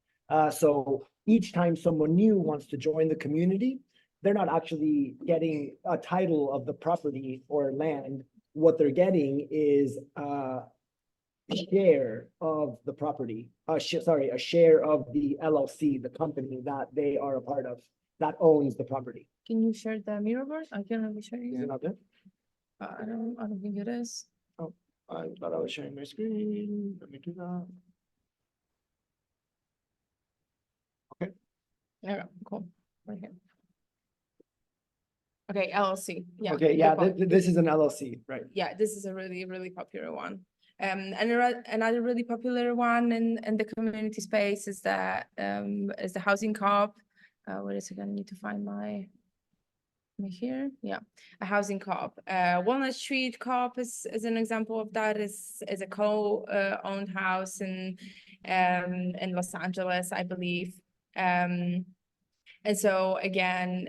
So each time someone new wants to join the community, they're not actually getting a title of the property or land. What they're getting is a share of the property, a share of the LLC, the company that they are a part of, that owns the property. Can you share the mirror board? I can really show you. Is it not there? I don't think it is. Oh, I thought I was sharing my screen. Let me do that. Okay. Yeah, cool. Right here. Okay, LLC. Yeah. Okay, yeah, this is an LLC, right? Yeah, this is a really, really popular one. And another really popular one in the community space is the housing co-op. Wait a second, I need to find my here. Yeah, a housing co-op. Walnut Street co-op is an example of that. Is a co-owned house in Los Angeles, I believe. And so again,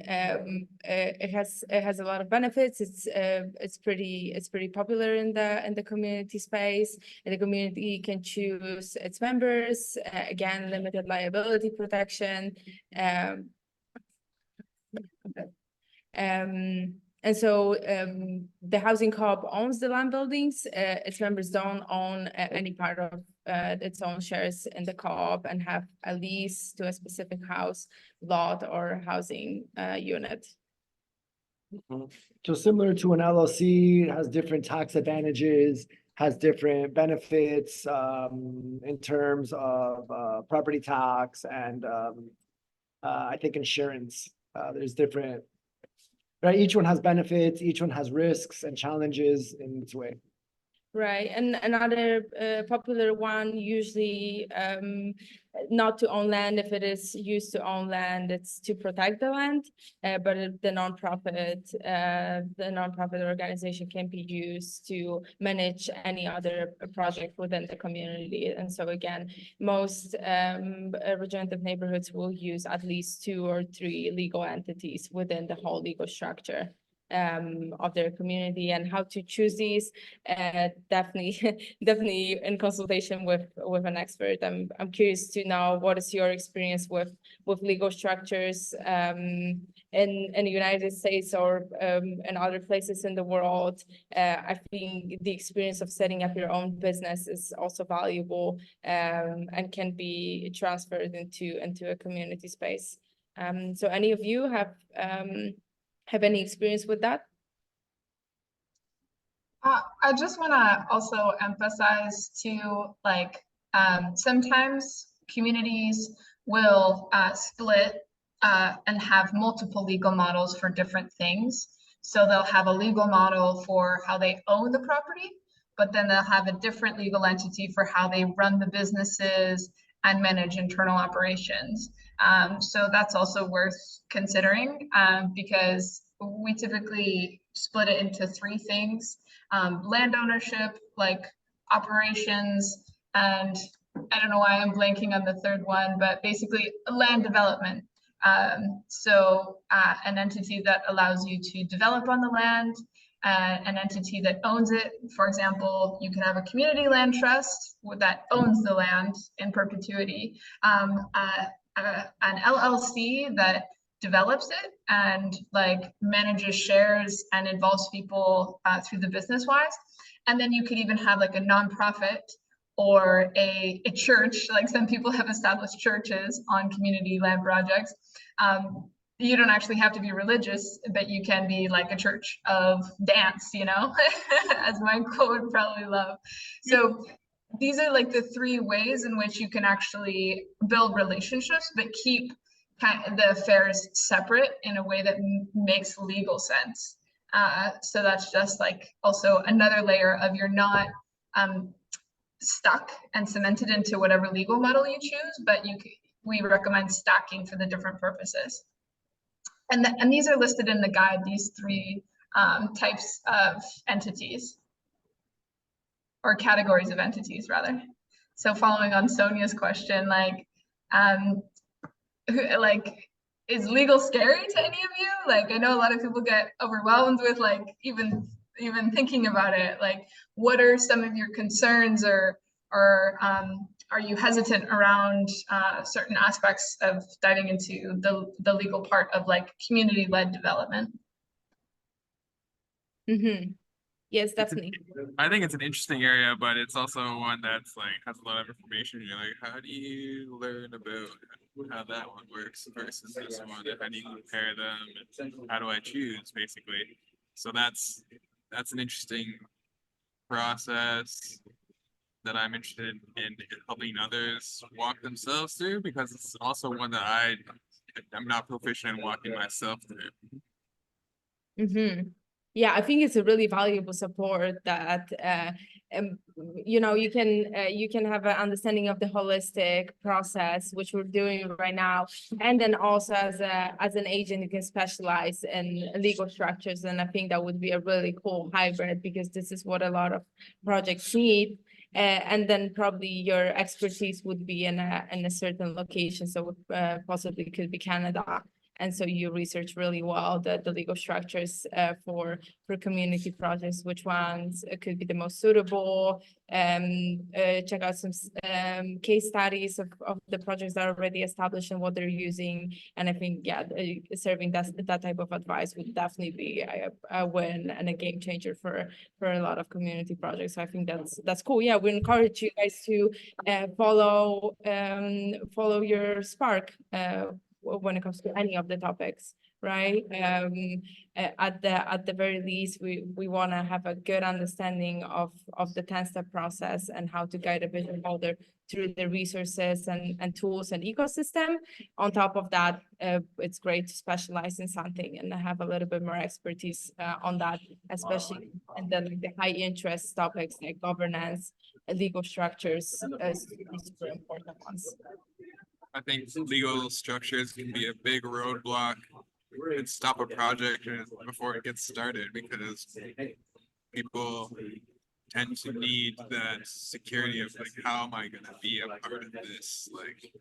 it has a lot of benefits. It's pretty popular in the community space. And the community can choose its members. Again, limited liability protection. And so the housing co-op owns the land buildings. Its members don't own any part of its own shares in the co-op and have a lease to a specific house, lot, or housing unit. So similar to an LLC, it has different tax advantages, has different benefits in terms of property tax and I think insurance. There's different, right? Each one has benefits, each one has risks and challenges in its way. Right, and another popular one, usually not to own land. If it is used to own land, it's to protect the land. But the nonprofit organization can be used to manage any other project within the community. And so again, most regenerative neighborhoods will use at least 2 or 3 legal entities within the whole legal structure of their community. And how to choose these, definitely in consultation with an expert. I'm curious to know, what is your experience with legal structures in the United States or in other places in the world? I think the experience of setting up your own business is also valuable and can be transferred into a community space. So any of you have any experience with that? I just want to also emphasize too, like sometimes communities will split and have multiple legal models for different things. So they'll have a legal model for how they own the property, but then they'll have a different legal entity for how they run the businesses and manage internal operations. So that's also worth considering because we typically split it into 3 things: land ownership, like operations, and I don't know why I'm blanking on the third one, but basically land development. So an entity that allows you to develop on the land, an entity that owns it. For example, you can have a community land trust that owns the land in perpetuity, an LLC that develops it and like manages shares and involves people through the business wise. And then you could even have like a nonprofit or a church, like some people have established churches on community land projects. You don't actually have to be religious, but you can be like a church of dance, you know, as my quote would probably love. So these are like the 3 ways in which you can actually build relationships, but keep the affairs separate in a way that makes legal sense. So that's just like also another layer of you're not stuck and cemented into whatever legal model you choose, but we recommend stacking for the different purposes. And these are listed in the guide, these 3 types of entities, or categories of entities rather. So following on Sonia's question, like, is legal scary to any of you? Like, I know a lot of people get overwhelmed with like even thinking about it. Like, what are some of your concerns, or are you hesitant around certain aspects of diving into the legal part of like community-led development? Mm-hmm. Yes, definitely. I think it's an interesting area, but it's also one that's like has a lot of information. You're like, how do you learn about how that one works versus this one, and how do you compare them, and how do I choose, basically? So that's an interesting process that I'm interested in helping others walk themselves through, because it's also one that I'm not proficient in walking myself through. Mm-hmm. Yeah, I think it's a really valuable support that you know, you can have an understanding of the holistic process, which we're doing right now, and then also as an agent you can specialize in legal structures. And I think that would be a really cool hybrid, because this is what a lot of projects need. And then probably your expertise would be in a certain location, so possibly could be Canada. And so you research really well the legal structures for community projects, which ones could be the most suitable, check out some case studies of the projects that are already established and what they're using. And I think, yeah, serving that type of advice would definitely be a win and a game changer for a lot of community projects. So I think that's cool. Yeah, we encourage you guys to follow your spark when it comes to any of the topics. right? At the very least, we want to have a good understanding of the 10-step process and how to guide a vision holder through the resources and tools and ecosystem. On top of that, it's great to specialize in something and have a little bit more expertise on that, especially in the high interest topics like governance, legal structures, super important ones. I think legal structures can be a big roadblock and stop a project before it gets started, because people tend to need that security of like, how am I going to be a part of this? Like,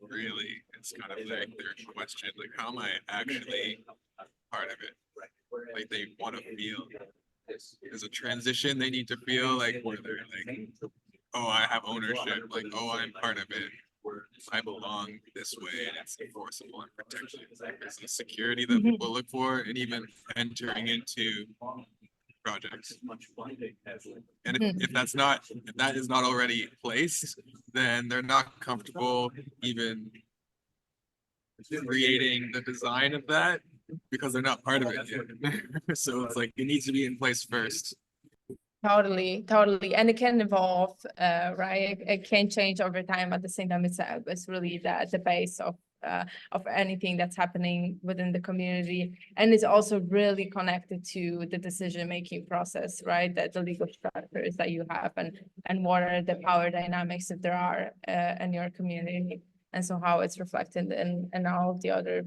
really, it's kind of like their question, like, how am I actually part of it? Like, they want to feel there's a transition they need to feel like where they're like, oh, I have ownership, like, oh, I'm part of it. I belong this way, and it's enforceable and protected. It's the security that people look for, and even entering into projects. And if that is not already placed, then they're not comfortable even creating the design of that because they're not part of it yet. So it's like it needs to be in place first. Totally. And it can evolve, right? It can change over time. At the same time, it's really the base of anything that's happening within the community. And it's also really connected to the decision-making process, right? The legal structures that you have and what are the power dynamics that there are in your community. And so how it's reflected in all of the other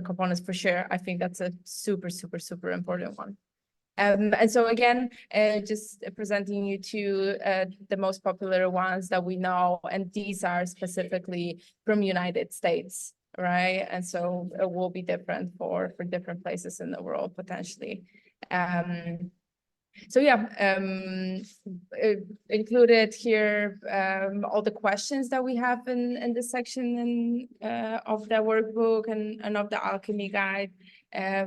components, for sure. I think that's a super, super, super important one. And so again, just presenting you to the most popular ones that we know, and these are specifically from United States, right? And so it will be different for different places in the world potentially. So yeah, included here all the questions that we have in this section of the workbook and of the alchemy guide.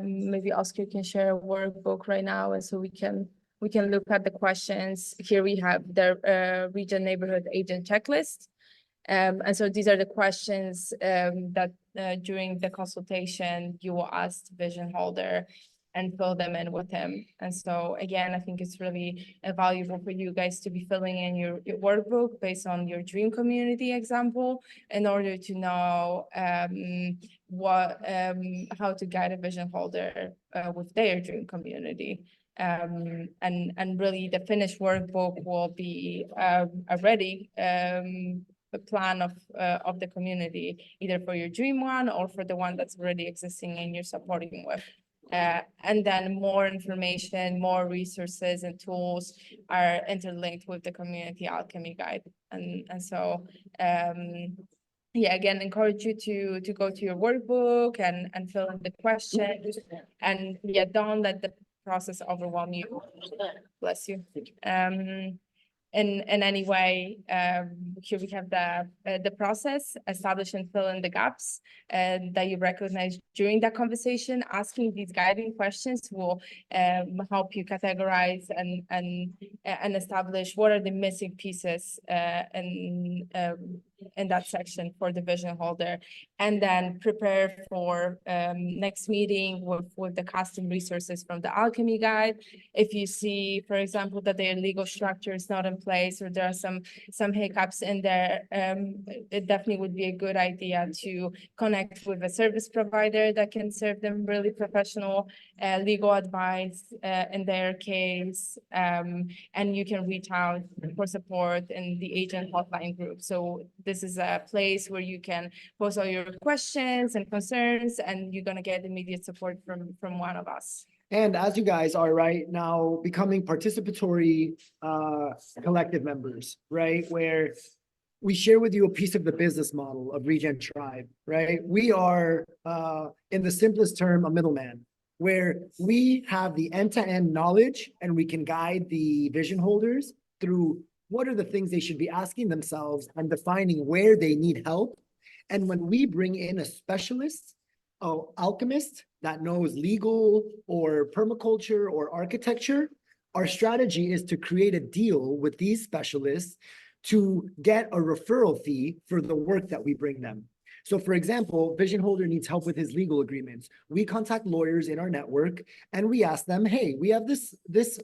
Maybe Oscar can share a workbook right now, and so we can look at the questions. Here we have the Regen neighborhood agent checklist. And so these are the questions that during the consultation you will ask the vision holder and fill them in with him. And so again, I think it's really valuable for you guys to be filling in your workbook based on your dream community example in order to know how to guide a vision holder with their dream community. And really the finished workbook will be already a plan of the community, either for your dream one or for the one that's already existing and you're supporting with. And then more information, more resources and tools are interlinked with the Community Alchemy guide. And so, yeah, again, encourage you to go to your workbook and fill in the questions. And yeah, don't let the process overwhelm you. Bless you. In any way, here we have the process, establish and fill in the gaps that you recognize during that conversation. Asking these guiding questions will help you categorize and establish what are the missing pieces in that section for the vision holder, and then prepare for next meeting with the custom resources from the alchemy guide. If you see, for example, that their legal structure is not in place or there are some hiccups in there, it definitely would be a good idea to connect with a service provider that can serve them really professional legal advice in their case, and you can reach out for support in the agent hotline group. So this is a place where you can post all your questions and concerns, and you're going to get immediate support from one of us. And as you guys are right now becoming participatory collective members, right, where we share with you a piece of the business model of Regen Tribe, right? We are, in the simplest term, a middleman, where we have the end-to-end knowledge and we can guide the vision holders through what are the things they should be asking themselves and defining where they need help. And when we bring in a specialist, an alchemist that knows legal or permaculture or architecture, our strategy is to create a deal with these specialists to get a referral fee for the work that we bring them. So for example, Vision Holder needs help with his legal agreements. We contact lawyers in our network and we ask them, hey, we have this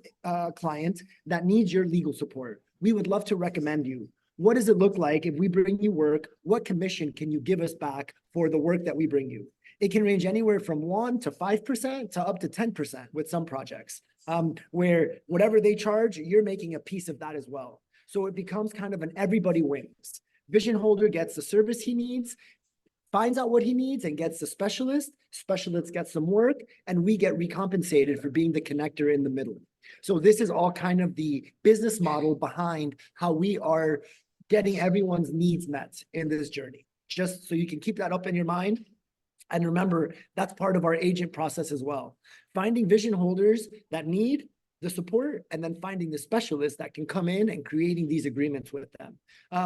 client that needs your legal support. We would love to recommend you. What does it look like if we bring you work? What commission can you give us back for the work that we bring you? It can range anywhere from 1 to 5% to up to 10% with some projects, where whatever they charge, you're making a piece of that as well. So it becomes kind of an everybody wins. Vision Holder gets the service he needs, finds out what he needs and gets the specialist gets some work, and we get recompensated for being the connector in the middle. So this is all kind of the business model behind how we are getting everyone's needs met in this journey. Just so you can keep that up in your mind. And remember, that's part of our agent process as well. Finding vision holders that need the support, and then finding the specialists that can come in and creating these agreements with them.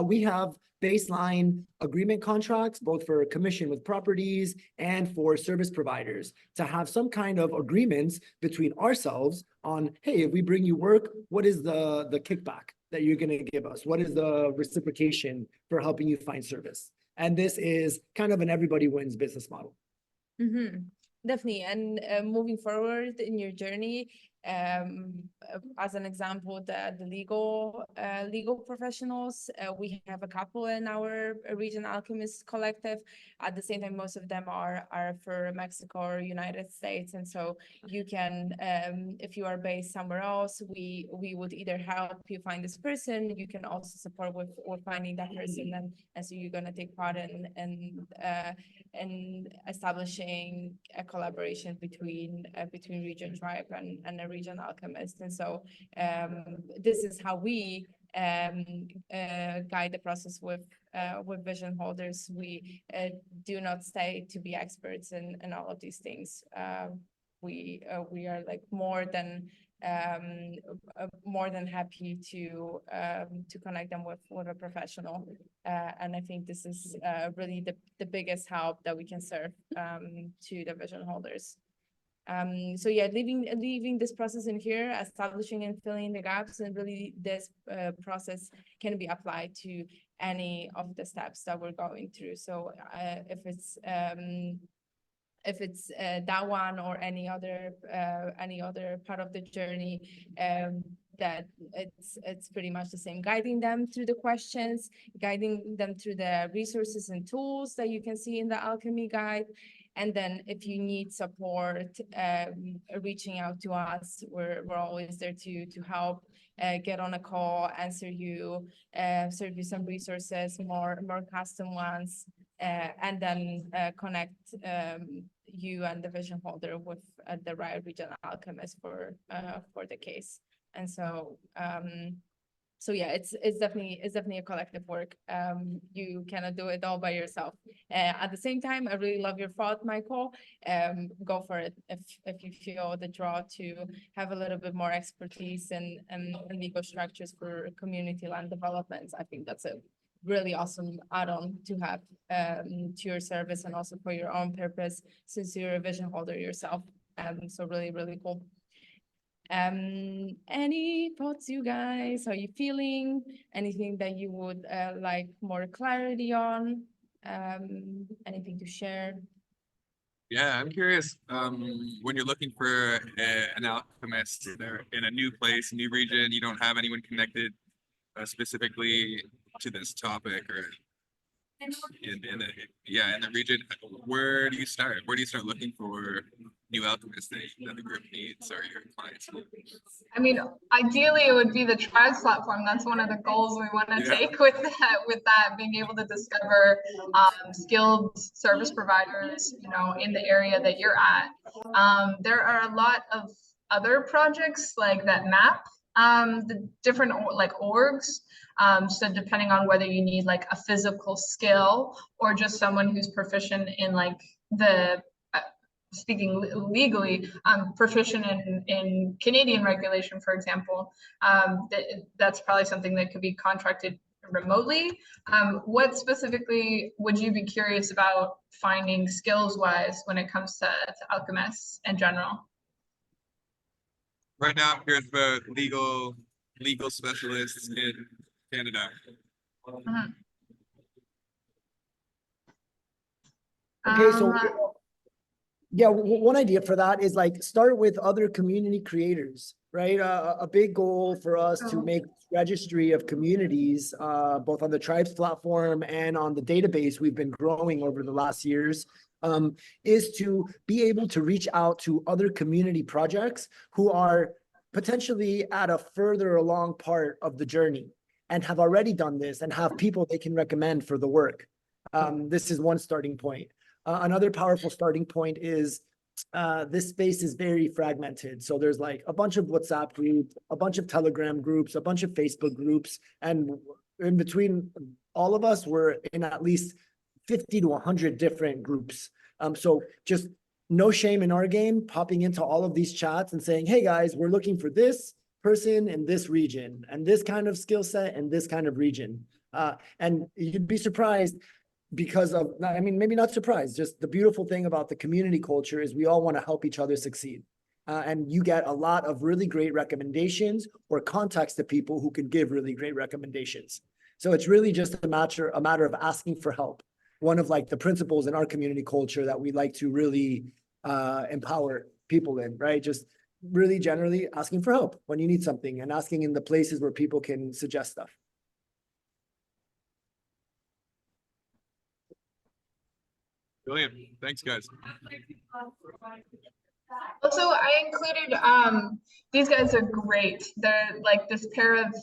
We have baseline agreement contracts, both for commission with properties and for service providers, to have some kind of agreements between ourselves on, hey, if we bring you work, what is the kickback that you're going to give us? What is the reciprocation for helping you find service? And this is kind of an everybody wins business model. Mm-hmm. Definitely. And moving forward in your journey, as an example, the legal professionals, we have a couple in our Regen Alchemist collective. At the same time, most of them are for Mexico or United States, and so you can, if you are based somewhere else, we would either help you find this person. You can also support with finding that person, and so you're gonna take part in establishing a collaboration between Regen Tribe and a Regen Alchemist. And so this is how we guide the process with vision holders. We do not stay to be experts in all of these things. We are like more than happy to connect them with a professional, and I think this is really the biggest help that we can serve to the vision holders. So yeah, leaving this process in here, establishing and filling the gaps, and really this process can be applied to any of the steps that we're going through. So if it's that one or any other part of the journey, that it's pretty much the same, guiding them through the questions, guiding them through the resources and tools that you can see in the Alchemy guide. And then if you need support, reaching out to us, we're always there to help, get on a call, answer you, serve you some resources, more custom ones, and then connect you and the vision holder with the right Regen Alchemist for the case. And so so yeah, it's definitely a collective work. You cannot do it all by yourself. At the same time, I really love your thought, Michael. Go for it if you feel the draw to have a little bit more expertise in legal structures for community land developments. I think that's a really awesome add-on to have to your service, and also for your own purpose, since you're a vision holder yourself. So really cool. Any thoughts, you guys? How are you feeling? Anything that you would like more clarity on? Anything to share? Yeah, I'm curious. When you're looking for an alchemist, they're in a new place, new region, you don't have anyone connected specifically to this topic, or in the region, where do you start? Where do you start looking for new alchemists that the group needs or your clients need? I mean, ideally it would be the Tribes platform. That's one of the goals we want to take with that, being able to discover skilled service providers, in the area that you're at. There are a lot of other projects like that map the different orgs. So depending on whether you need like a physical skill or just someone who's proficient in like the speaking legally, proficient in Canadian regulation, for example, that's probably something that could be contracted remotely. What specifically would you be curious about finding skills-wise when it comes to alchemists in general? Right now, I'm curious about legal specialists in Canada. Mhm. Okay, so yeah, one idea for that is like start with other community creators, right? A big goal for us to make registry of communities, both on the Tribes platform and on the database we've been growing over the last years, is to be able to reach out to other community projects who are potentially at a further along part of the journey and have already done this and have people they can recommend for the work. This is one starting point. Another powerful starting point is this space is very fragmented. So there's like a bunch of WhatsApp groups, a bunch of Telegram groups, a bunch of Facebook groups, and in between all of us, we're in at least 50 to 100 different groups. So just no shame in our game, popping into all of these chats and saying, hey guys, we're looking for this person in this region and this kind of skill set and this kind of region. And you'd be surprised because of, I mean, maybe not surprised, just the beautiful thing about the community culture is we all want to help each other succeed. And you get a lot of really great recommendations or contacts to people who can give really great recommendations. So it's really just a matter of asking for help. One of like the principles in our community culture that we like to really empower people in, right? Just really generally asking for help when you need something and asking in the places where people can suggest stuff. Brilliant. Thanks, guys. Also, I included, these guys are great. They're like this pair of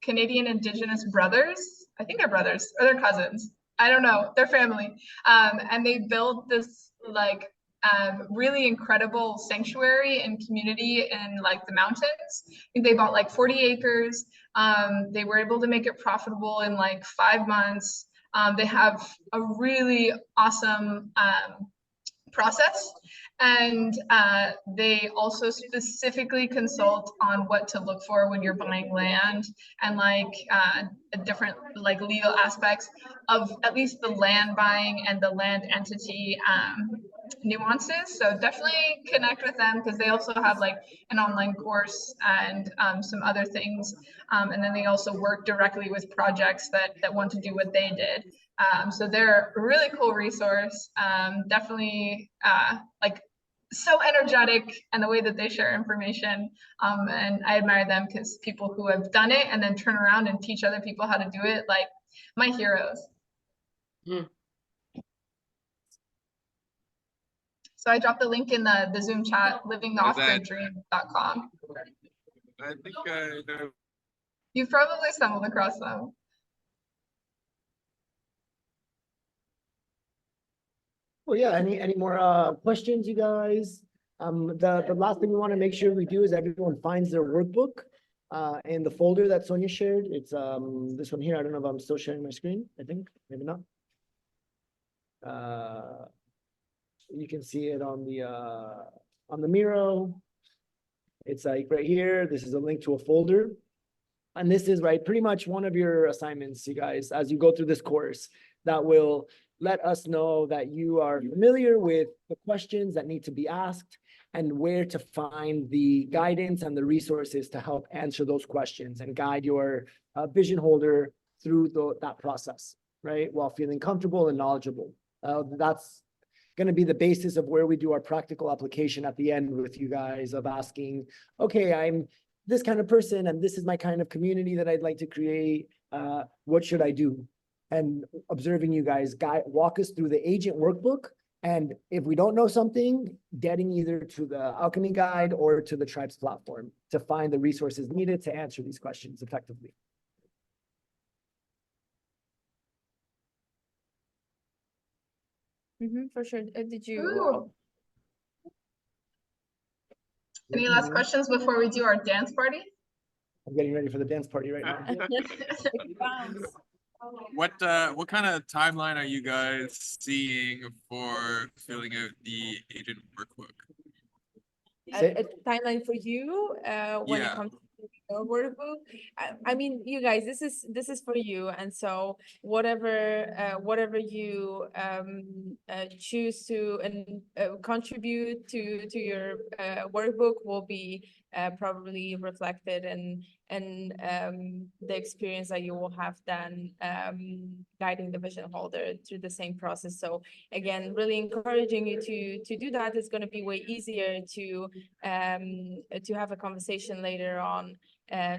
Canadian Indigenous brothers. I think they're brothers or they're cousins. I don't know. They're family. And they built this like really incredible sanctuary and community in like the mountains. I think they bought like 40 acres. They were able to make it profitable in like 5 months. They have a really awesome process, and they also specifically consult on what to look for when you're buying land and like different like legal aspects of at least the land buying and the land entity nuances. So definitely connect with them because they also have like an online course and some other things, and then they also work directly with projects that want to do what they did. So they're a really cool resource. Definitely like so energetic, and the way that they share information. And I admire them because people who have done it and then turn around and teach other people how to do it, like my heroes. So I dropped the link in the Zoom chat, livingtheoffgriddream.com. I think I know. You've probably stumbled across them. Well, yeah, any more questions, you guys? The last thing we want to make sure we do is everyone finds their workbook in the folder that Sonia shared. It's this one here. I don't know if I'm still sharing my screen. I think maybe not. You can see it on the Miro. It's like right here. This is a link to a folder. And this is right pretty much one of your assignments, you guys, as you go through this course that will let us know that you are familiar with the questions that need to be asked and where to find the guidance and the resources to help answer those questions and guide your vision holder through that process, right? While feeling comfortable and knowledgeable. That's going to be the basis of where we do our practical application at the end with you guys of asking, okay, I'm this kind of person and this is my kind of community that I'd like to create. What should I do? And observing you guys walk us through the agent workbook. And if we don't know something, getting either to the Alchemy Guide or to the Tribes platform to find the resources needed to answer these questions effectively. For sure. Did you? Ooh. Any last questions before we do our dance party? I'm getting ready for the dance party right now. What kind of timeline are you guys seeing for filling out the agent workbook? A timeline for you when Yeah. it comes to your workbook. I mean, you guys, this is for you, and so whatever you choose to and contribute to your workbook will be probably reflected in the experience that you will have then guiding the vision holder through the same process. So again, really encouraging you to do that. It's going to be way easier to have a conversation later on,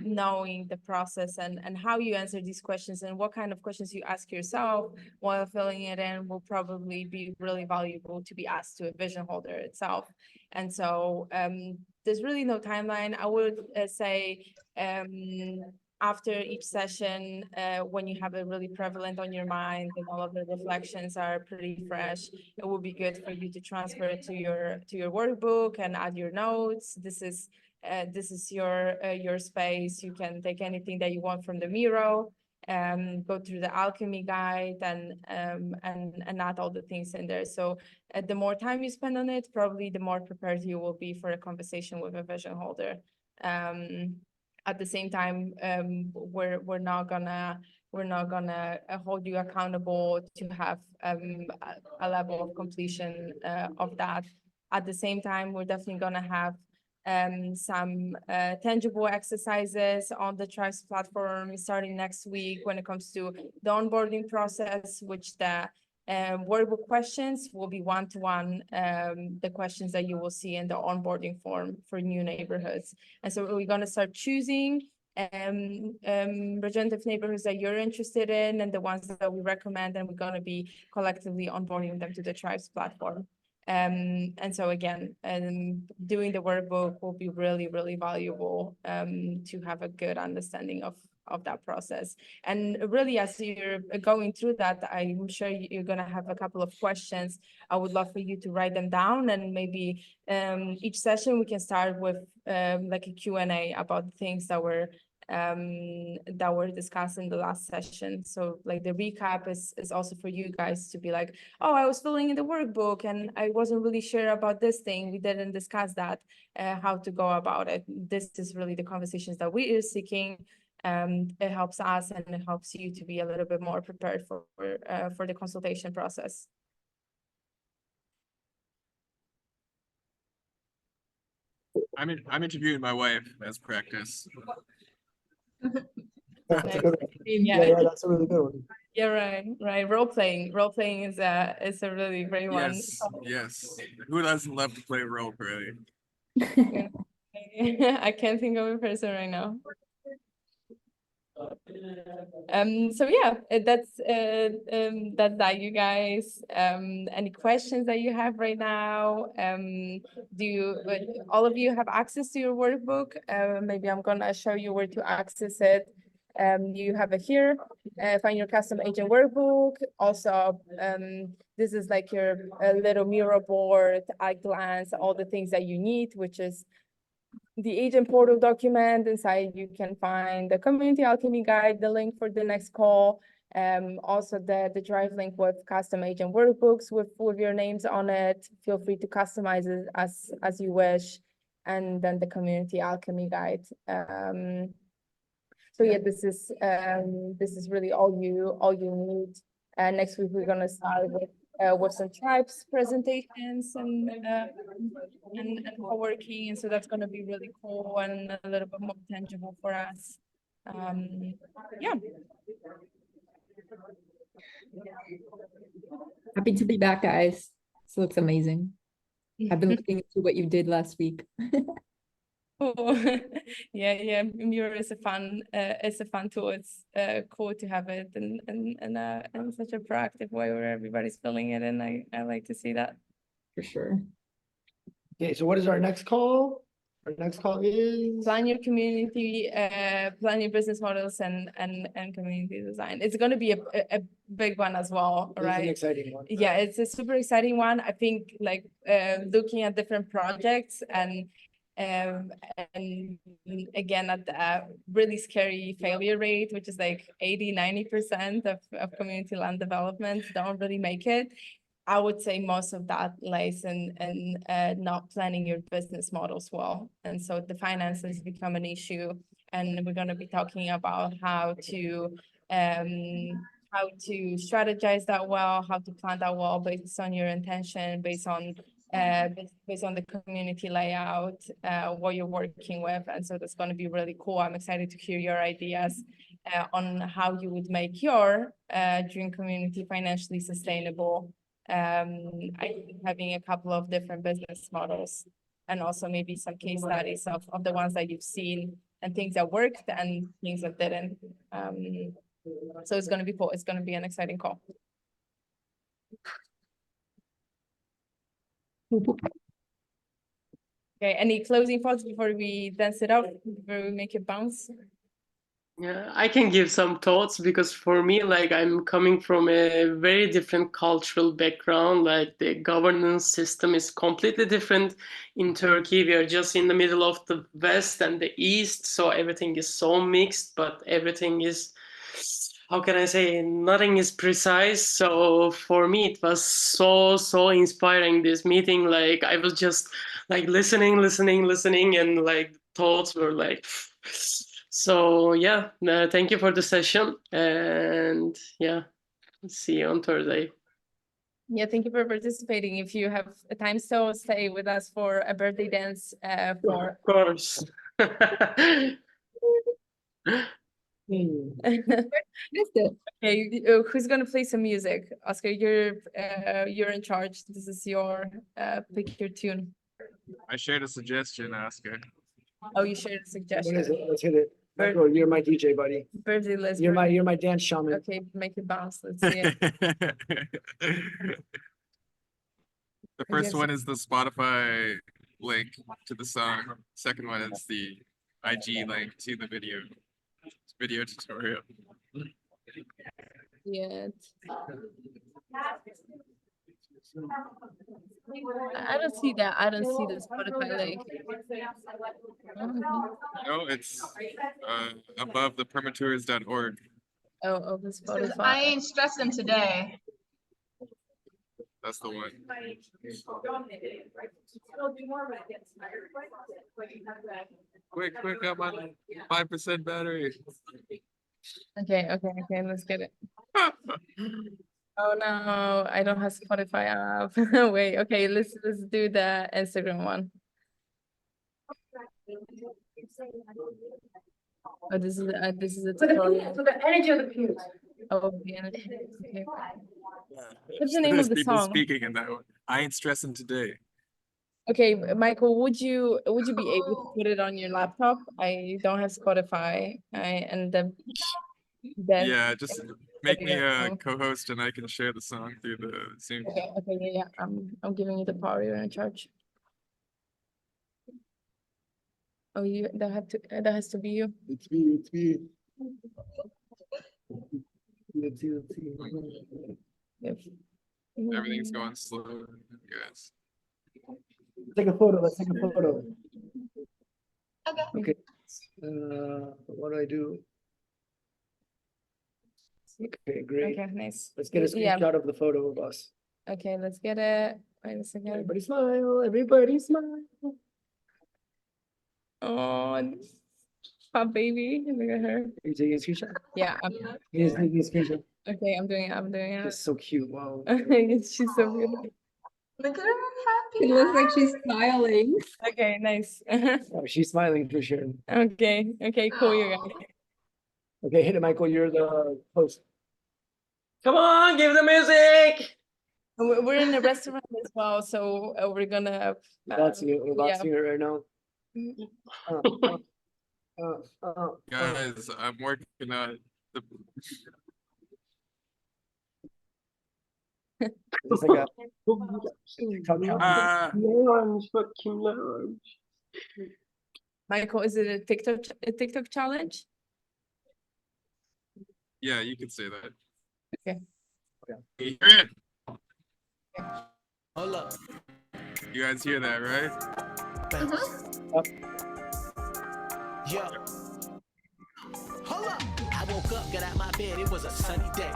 knowing the process and how you answer these questions and what kind of questions you ask yourself while filling it in will probably be really valuable to be asked to a vision holder itself. And so there's really no timeline. I would say after each session, when you have it really prevalent on your mind and all of the reflections are pretty fresh, it would be good for you to transfer it to your workbook and add your notes. This is your space. You can take anything that you want from the Miro, go through the alchemy guide and add all the things in there. So the more time you spend on it, probably the more prepared you will be for a conversation with a vision holder. At the same time, we're not gonna hold you accountable to have a level of completion of that. At the same time, we're definitely gonna have some tangible exercises on the Tribes platform starting next week when it comes to the onboarding process, which the workbook questions will be one-to-one, the questions that you will see in the onboarding form for new neighborhoods. And so we're going to start choosing regenerative neighborhoods that you're interested in and the ones that we recommend, and we're going to be collectively onboarding them to the Tribes platform. And so again, doing the workbook will be really, really valuable to have a good understanding of that process. And really, as you're going through that, I'm sure you're going to have a couple of questions. I would love for you to write them down, and maybe each session we can start with like a Q&A about the things that were discussed in the last session. So like the recap is also for you guys to be like, oh, I was filling in the workbook and I wasn't really sure about this thing. We didn't discuss that, how to go about it. This is really the conversations that we are seeking. It helps us and it helps you to be a little bit more prepared for the consultation process. I'm interviewing my wife as practice. That's a good one. Yeah. Yeah, that's a really good one. Yeah, right. Role playing is a really great one. Yes. Who doesn't love to play role play? I can't think of a person right now. So yeah, that's that, you guys. Any questions that you have right now? Do you all of you have access to your workbook? Maybe I'm gonna show you where to access it. You have it here. Find your custom agent workbook. Also, this is like your little Miro board at glance, all the things that you need, which is the agent portal document. Inside you can find the Community Alchemy guide, the link for the next call, also the Drive link with custom agent workbooks with your names on it. Feel free to customize it as you wish, and then the Community Alchemy guide. So yeah, this is really all you need. And next week we're gonna start with some Tribes presentations and co-working, and so that's going to be really cool and a little bit more tangible for us. Yeah. Happy to be back, guys. This looks amazing. I've been looking into what you did last week. Oh, yeah. Miro is a fun tool. It's cool to have it in such a proactive way where everybody's filling it in. I like to see that. For sure. Okay, so what is our next call? Our next call is Plan your community, plan your business models and community design. It's going to be a big one as well, It's right? an exciting one. Yeah, it's a super exciting one. I think like looking at different projects and again at the really scary failure rate, which is like 80-90% of community land development don't really make it. I would say most of that lies in not planning your business models well. And so the finances become an issue, and we're going to be talking about how to strategize that well, how to plan that well based on your intention, based on based on the community layout, what you're working with. And so that's going to be really cool. I'm excited to hear your ideas on how you would make your dream community financially sustainable. I think having a couple of different business models and also maybe some case studies of the ones that you've seen and things that worked and things that didn't. So it's going to be cool. It's going to be an exciting call. Okay, any closing thoughts before we dance it out, before we make it bounce? Yeah, I can give some thoughts because for me, like I'm coming from a very different cultural background. Like the governance system is completely different in Turkey. We are just in the middle of the West and the East, so everything is so mixed, but everything is, how can I say, nothing is precise. So for me, it was so inspiring, this meeting. Like I was just like listening, and like thoughts were like. So yeah, thank you for the session, and yeah, see you on Thursday. Yeah, thank you for participating. If you have a time still, stay with us for a birthday dance. For Of course. Okay, who's gonna play some music? Oscar, you're in charge. This is your pick your tune. I shared a suggestion, Oscar. Oh, you shared a What suggestion. is it? Let's hit it. Michael, you're my DJ, buddy. Birthday list. You're my dance shaman. Okay, make it bounce. Let's see it. The first one is the Spotify link to the song. Second one is the IG link to the video tutorial. Yeah. I don't see that. I don't see the Spotify link. No, it's above the permatours.org. Oh, the Spotify. I ain't stressing today. That's the one. Quick, got my 5% battery. Okay, let's get it. Oh no, I don't have Spotify app. Wait, okay, let's do the Instagram one. Oh, this is a tutorial. So the energy of the pews. Oh, the energy. Okay. What's the name There's of the people song? speaking in that one. I ain't stressing today. Okay, Michael, would you be able to put it on your laptop? I don't have Spotify. Yeah, just make me a song. co-host and I can share the song through the Zoom. Okay, yeah. I'm giving you the power. You're in charge. Oh, that has to be you. It's me. Yep. Everything's going slow, guys. Take a photo. Let's take a photo. Okay. Okay. What do I do? Okay, great. Okay, nice. Let's get a screenshot of the photo of us. Okay, let's get it. Wait a second. Everybody smile. Everybody smile. Oh, pop baby. Look at her. Are you taking a screenshot? Yeah. He's taking a screenshot. Okay, I'm doing it. It's so cute. Wow. She's so beautiful. Look at her happy. It looks like she's smiling. Okay, nice. Oh, she's smiling for sure. Okay, cool, you guys. Okay, hit it, Michael. You're the host. Come on, give the music. We're in a restaurant as well, so we're gonna. Boxing it. We're boxing it right now. Guys, I'm working on the It's like Michael, is it a TikTok challenge? yeah, you could say that. Okay. You hear it? Hold up. You guys hear that, right? Yo. Hold up. I woke up, got out my bed, it was a sunny day.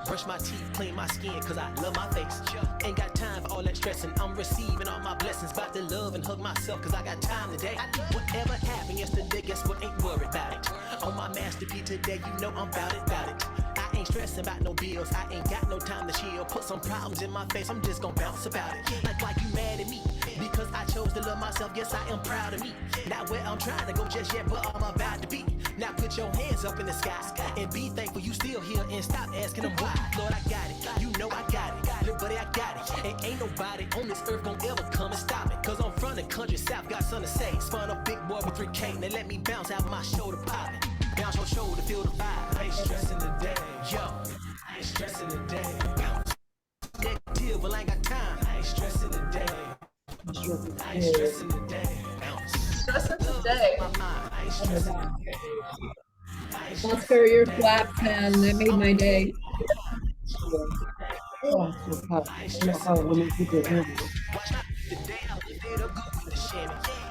Brush my teeth, clean my skin, cause I love my face. Ain't got time for all that stressing. I'm receiving all my blessings. About to love and hug myself, cause I got time today. Whatever happened yesterday, guess what? Ain't worried about it. On my masterpiece today, you know I'm bout it. I ain't ain't stressing about no bills. I ain't got no time to chill. Put some problems in my face, I'm just gonna bounce about it. Like why you mad at me? Because I chose to love myself, yes, I am proud of me. Not where I'm trying to go just yet, but I'm about to be. Now put your hands up in the sky and be thankful you still here and stop asking them why. Lord, I got it. You know I got it. Look, buddy, I got it. And ain't nobody on this earth gonna ever come and stop it. Cause I'm from the country south, got something to say. Spun a big boy with 3K, they let me bounce out my shoulder popping. Bounce your shoulder, feel the vibe. I ain't stressing today, yo. I ain't stressing today. Bounce. Negative, well, I ain't got time. I ain't stressing today. I ain't stressing today. Bounce. Stressing today. I ain't stressing today. Oscar, your flaps, man. That made my day. Oh, so hot. I don't know how women keep their hair.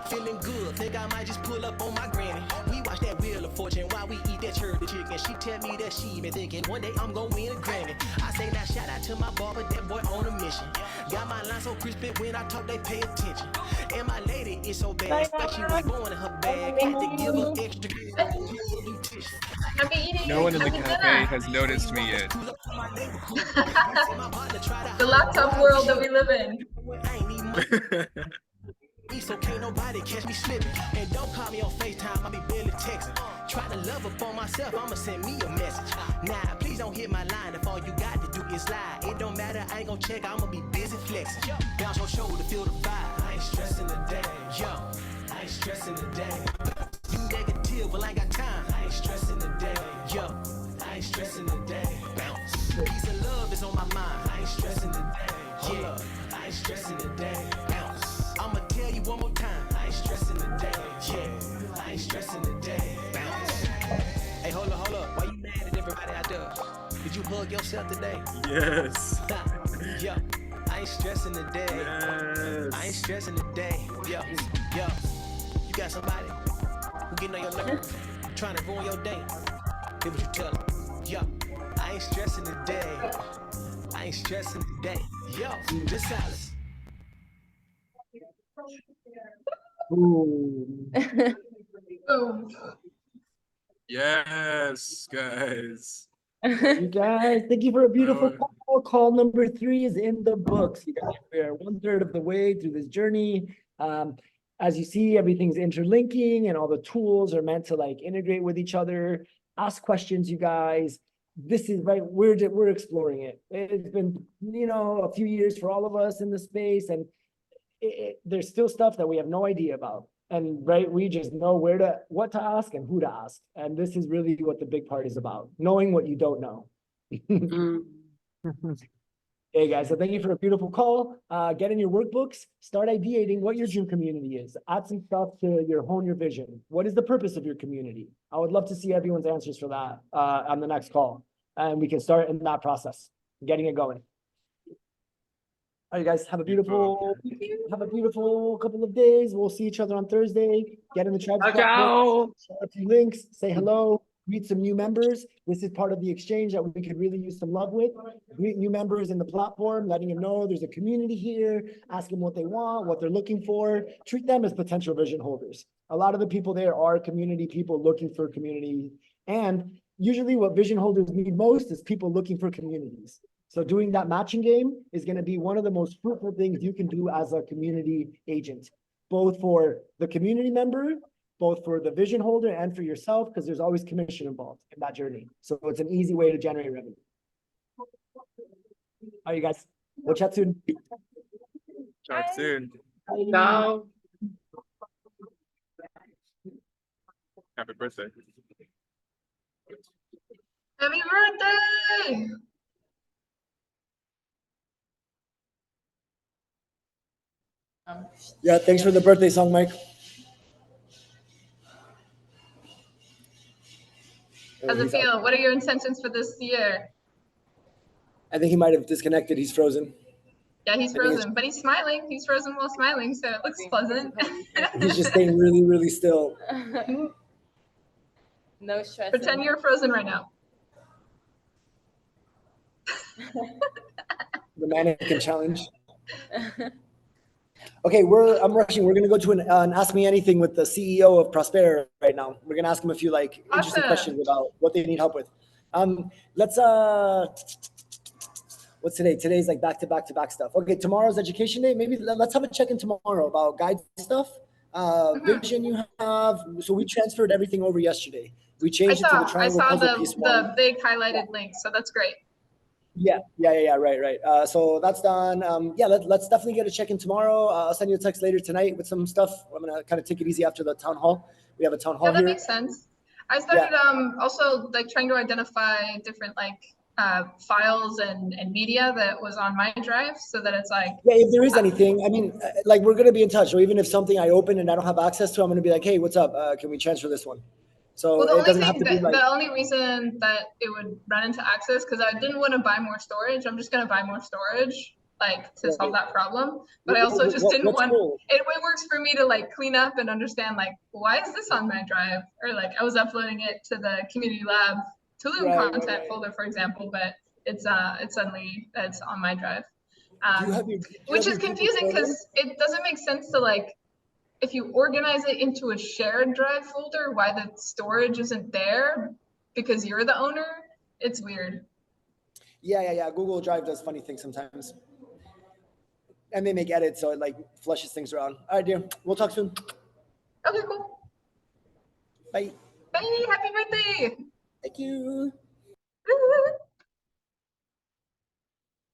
Feeling good, think I might just pull up on my granny. We watch that Wheel of Fortune while we eat that turkey chicken. She tell me that she been thinking one day I'm gonna win a Grammy. I say now shout out to my barber, that boy on a mission. Got my line so crispy when I talk they pay attention. And my lady is so bad, she was born in her bag. Had to give her extra nutrition. I've been eating. No one in the I've been cafe dinner. has noticed me yet. The laptop world that we live in. So can't nobody catch me slipping. And don't call me on FaceTime, I be barely texting. Try to love up on myself, I'ma send me a message. Nah, please don't hit my line if all you got to do is lie. It don't matter, I ain't gon' check, I'ma be busy flexing. Bounce your shoulder, feel the vibe. I ain't stressing today, yo. I ain't stressing today. You negative, well I ain't got time. I ain't stressing today, yo. I ain't stressing today. Bounce. Peace and love is on my mind. I ain't stressing today, yeah. I ain't stressing today. Bounce. I'ma tell you one more time. I ain't stressing today, yeah. I ain't stressing today. Bounce. Hey, hold up. Why you mad at everybody out there? Did you hug yourself today? Yes. Yeah. I ain't stressing today. Yes. I ain't stressing today. Yo. You got somebody who getting on your nerves, trying to ruin your day. Hear what you tell them. Yo. I ain't stressing today. I ain't stressing today. Yo. Just silence. Ooh. Boom. Yes, guys. You guys, thank you for a beautiful Oh. call. Call number 3 is in the books. You guys, we are 1/3 of the way through this journey. As you see, everything's interlinking and all the tools are meant to like integrate with each other. Ask questions, you guys. This is right. We're exploring it. It's been, a few years for all of us in the space, and there's still stuff that we have no idea about. And right, we just know what to ask and who to ask. And this is really what the big part is about, knowing what you don't know. Hey guys, so thank you for a beautiful call. Get in your workbooks, start ideating what your dream community is. Add some stuff to hone your vision. What is the purpose of your community? I would love to see everyone's answers for that on the next call. And we can start in that process, getting it going. All right, guys, have a beautiful couple of days. We'll see each other on Thursday. Get in the tribe. Ciao. Share a few links, say hello, meet some new members. This is part of the exchange that we could really use some love with. Greet new members in the platform, letting them know there's a community here, ask them what they want, what they're looking for. Treat them as potential vision holders. A lot of the people there are community people looking for community. And usually what vision holders need most is people looking for communities. So doing that matching game is going to be one of the most fruitful things you can do as a community agent, both for the community member, both for the vision holder and for yourself, because there's always commission involved in that journey. So it's an easy way to generate revenue. All right, you guys, we'll chat soon. Talk soon. Ciao. Happy birthday. Happy birthday! Yeah, thanks for the birthday song, Mike. How's it feel? What are your intentions for this year? I think he might have disconnected. He's frozen. Yeah, he's frozen, but he's smiling. He's frozen while smiling, so it looks pleasant. He's just staying really, really still. No stress. Pretend you're frozen right now. The mannequin challenge. Okay, I'm rushing. We're gonna go to an Ask Me Anything with the CEO of Prosper right now. We're gonna ask him a few interesting Awesome. questions about what they need help with. Let's what's today? Today's like back to back to back stuff. Okay, tomorrow's education day. Maybe let's have a check-in tomorrow about guide stuff. Vision you have. So we transferred everything over yesterday. We changed it to the I triangle saw puzzle piece one. the big highlighted link, so that's great. Yeah, right. So that's done. Yeah, let's definitely get a check-in tomorrow. I'll send you a text later tonight with some stuff. I'm gonna kind of take it easy after the town hall. We have a town hall Yeah, that here. makes sense. I started also like trying to identify different like files and media that was on my drive, so that it's like, yeah, if there is anything, I mean, like we're gonna be in touch. So even if something I open and I don't have access to, I'm gonna be like, hey, what's up? Can we transfer this one? So well, it doesn't have to be like. The only reason that it would run into access, because I didn't want to buy more storage. I'm just gonna buy more storage, like to solve that problem. But I also just didn't want. Cool? It works for me to like clean up and understand like, why is this on my drive? Or like I was uploading it to the community lab Tulum content folder, for example, but it's suddenly it's on my drive, which is confusing because it doesn't make sense to like. If you organize it into a shared drive folder, why the storage isn't there because you're the owner, it's weird. Yeah. Google Drive does funny things sometimes. And they make edits, so it like flushes things around. All right, dear. We'll talk soon. Okay, cool. Bye. Bye, happy birthday. Thank you.